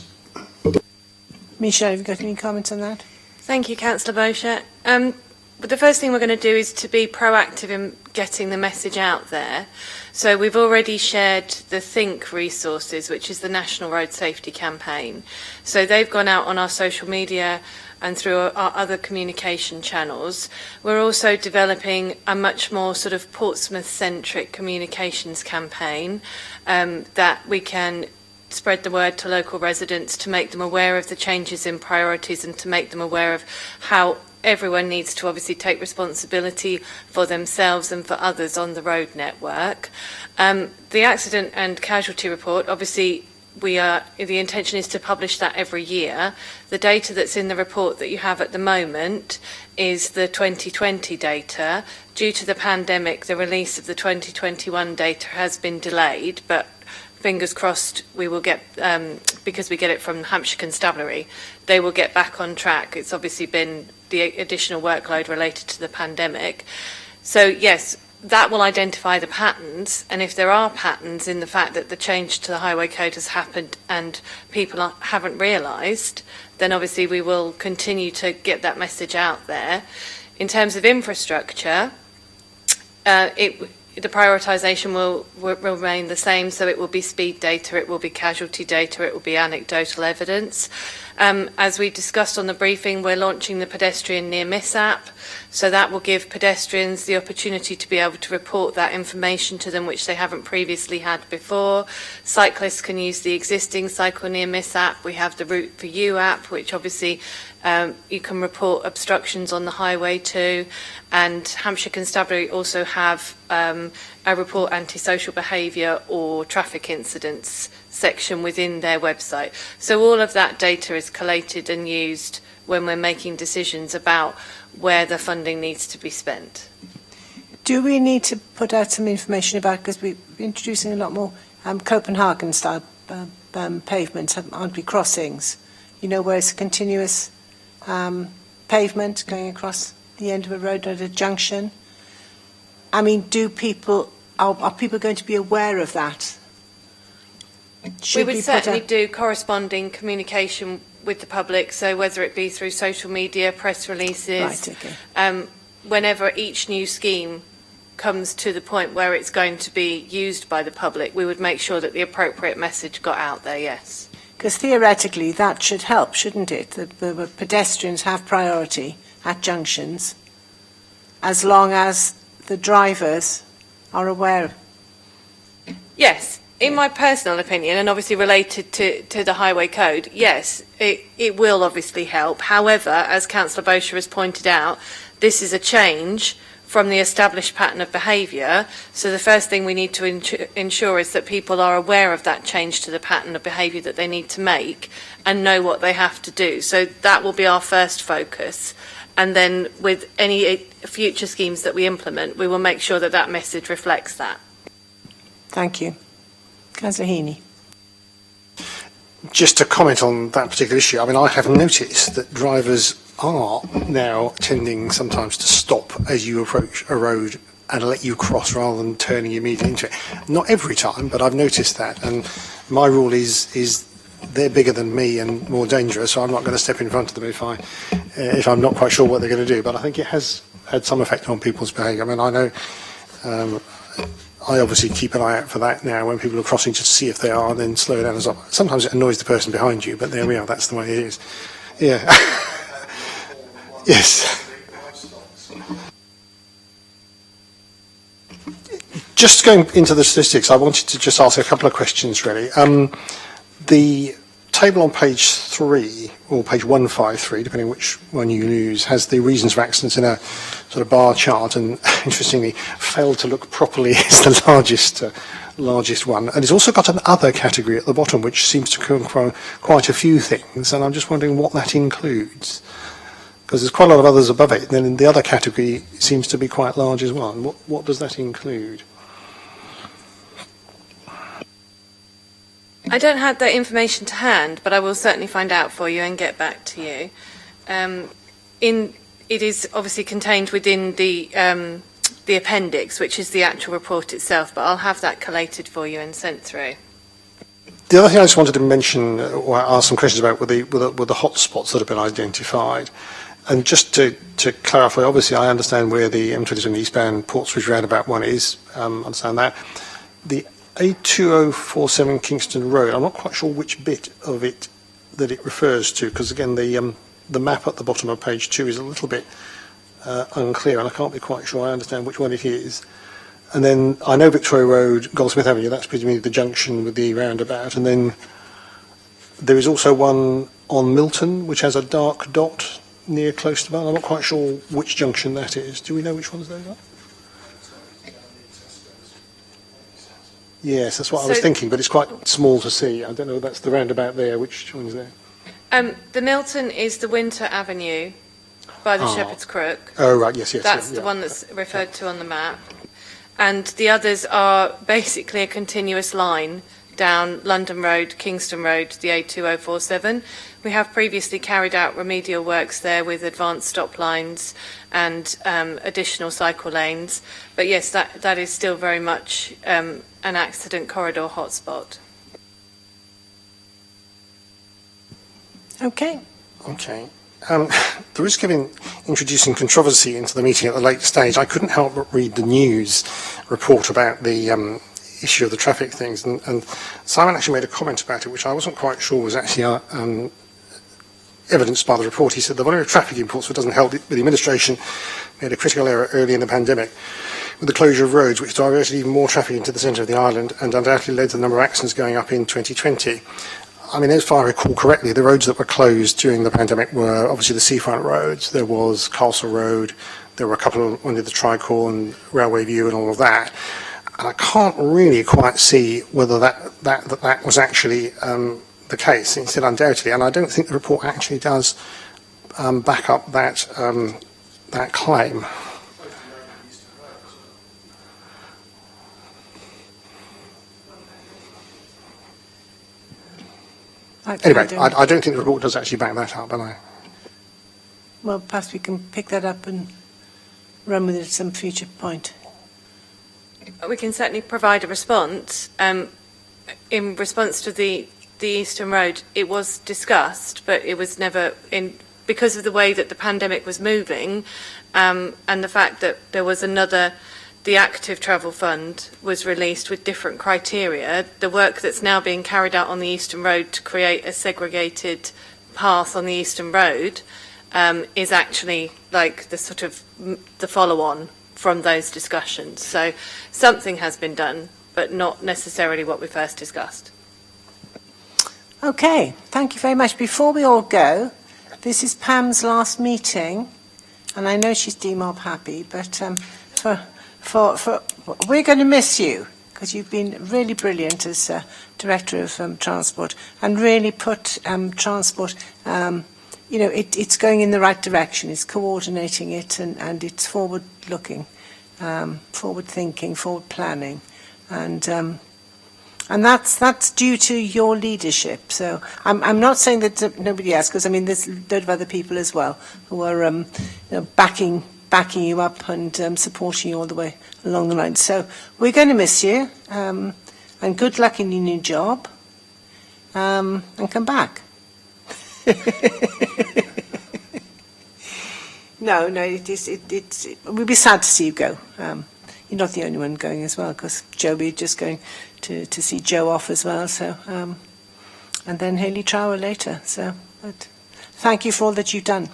Michelle, have you got any comments on that? Thank you, Councillor Bosher. But the first thing we're going to do is to be proactive in getting the message out there. So we've already shared the Think resources, which is the National Road Safety Campaign. So they've gone out on our social media and through our other communication channels. We're also developing a much more sort of Portsmouth-centric communications campaign that we can spread the word to local residents, to make them aware of the changes in priorities and to make them aware of how everyone needs to obviously take responsibility for themselves and for others on the road network. The accident and casualty report, obviously the intention is to publish that every year. The data that's in the report that you have at the moment is the 2020 data. Due to the pandemic, the release of the 2021 data has been delayed, but fingers crossed we will get, because we get it from Hampshire Constabulary, they will get back on track. It's obviously been the additional workload related to the pandemic. So yes, that will identify the patterns, and if there are patterns in the fact that the change to the highway code has happened and people haven't realised, then obviously we will continue to get that message out there. In terms of infrastructure, the prioritisation will remain the same, so it will be speed data, it will be casualty data, it will be anecdotal evidence. As we discussed on the briefing, we're launching the pedestrian near miss app, so that will give pedestrians the opportunity to be able to report that information to them which they haven't previously had before. Cyclists can use the existing cycle near miss app. We have the Route for You app, which obviously You can report obstructions on the highway too, and Hampshire Constabulary also have a report antisocial behaviour or traffic incidents section within their website. So all of that data is collated and used when we're making decisions about where the funding needs to be spent. Do we need to put out some information about, because we're introducing a lot more Copenhagen-style pavements, aren't we, crossings? You know, where it's a continuous pavement going across the end of a road at a junction. I mean, are people going to be aware of that? We would certainly do corresponding communication with the public, so whether it be through social media, press releases, right, okay. Whenever each new scheme comes to the point where it's going to be used by the public, we would make sure that the appropriate message got out there, yes. Because theoretically that should help, shouldn't it? The pedestrians have priority at junctions as long as the drivers are aware. Yes, in my personal opinion, and obviously related to the highway code, yes, it will obviously help. However, as Councillor Bosher has pointed out, this is a change from the established pattern of behaviour. So the first thing we need to ensure is that people are aware of that change to the pattern of behaviour that they need to make and know what they have to do. So that will be our first focus. And then with any future schemes that we implement, we will make sure that that message reflects that. Thank you. Councillor Heaney. Just to comment on that particular issue, I mean, I have noticed that drivers are now tending sometimes to stop as you approach a road and let you cross rather than turning immediately into it. Not every time, but I've noticed that. And my rule is they're bigger than me and more dangerous, so I'm not going to step in front of them if I'm not quite sure what they're going to do. But I think it has had some effect on people's behaviour. I mean, I know I obviously keep an eye out for that now when people are crossing, just to see if they are, and then slow down as well. Sometimes it annoys the person behind you, but there we are, that's the way it is. Yeah. Yes. Just going into the statistics, I wanted to just ask a couple of questions, really. The table on page 3, or page 153, depending on which one you use, has the reasons for accidents in a sort of bar chart, and interestingly, failed to look properly is the largest one. And it's also got an other category at the bottom, which seems to cover quite a few things, and I'm just wondering what that includes. Because there's quite a lot of others above it, and then the other category seems to be quite large as well. And what does that include? I don't have that information to hand, but I will certainly find out for you and get back to you. It is obviously contained within the appendix, which is the actual report itself, but I'll have that collated for you and sent through. The other thing I just wanted to mention, or ask some questions about, were the hotspots that have been identified. And just to clarify, obviously I understand where the M27 eastbound Portsmouth roundabout one is, understand that. The A2047 Kingston Road, I'm not quite sure which bit of it that it refers to, because again the map at the bottom of page 2 is a little bit unclear, and I can't be quite sure I understand which one it is. And then I know Victoria Road, Goldsmith Avenue, that's presumably the junction with the roundabout, and then there is also one on Milton, which has a dark dot near close to that. I'm not quite sure which junction that is. Do we know which ones those are? Yes, that's what I was thinking, but it's quite small to see. I don't know if that's the roundabout there. Which one's there? The Milton is the Winter Avenue by the Shepherd's Crook. Oh, right, yes. That's the one that's referred to on the map. And the others are basically a continuous line down London Road, Kingston Road, the A2047. We have previously carried out remedial works there with advanced stop lines and additional cycle lanes. But yes, that is still very much an accident corridor hotspot. Okay. The risk of introducing controversy into the meeting at the late stage, I couldn't help but read the news report about the issue of the traffic things, and Simon actually made a comment about it, which I wasn't quite sure was actually evidenced by the report. He said the volume of traffic in Portsmouth doesn't help, but the administration made a critical error early in the pandemic with the closure of roads, which diverted even more traffic into the centre of the island and undoubtedly led to the number of accidents going up in 2020. I mean, if I recall correctly, the roads that were closed during the pandemic were obviously the seafront roads. There was Castle Road, there were a couple under the Tricor and Railway View and all of that. And I can't really quite see whether that was actually the case. It said undoubtedly, and I don't think the report actually does back up that claim. Anyway, I don't think the report does actually back that up, and Well, perhaps we can pick that up and run with it at some future point. We can certainly provide a response. In response to the Eastern Road, it was discussed, but it was never because of the way that the pandemic was moving, and the fact that there was the Active Travel Fund was released with different criteria. The work that's now being carried out on the Eastern Road to create a segregated path on the Eastern Road is actually like the sort of the follow-on from those discussions. So something has been done, but not necessarily what we first discussed. Okay, thank you very much. Before we all go, this is Pam's last meeting, and I know she's DMOB happy, but we're going to miss you, because you've been really brilliant as Director of Transport, and really put transport, it's going in the right direction. It's coordinating it, and it's forward-looking, forward-thinking, forward-planning, and that's due to your leadership. So I'm not saying that nobody else, because I mean there's a load of other people as well who are backing you up and supporting you all the way along the line. So we're going to miss you, and good luck in your new job, and come back. No, it would be sad to see you go. You're not the only one going as well, because Joby just going to see Joe off as well. So, and then Hayley Trower later. So, but thank you for all that you've done.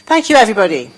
Thank you, everybody.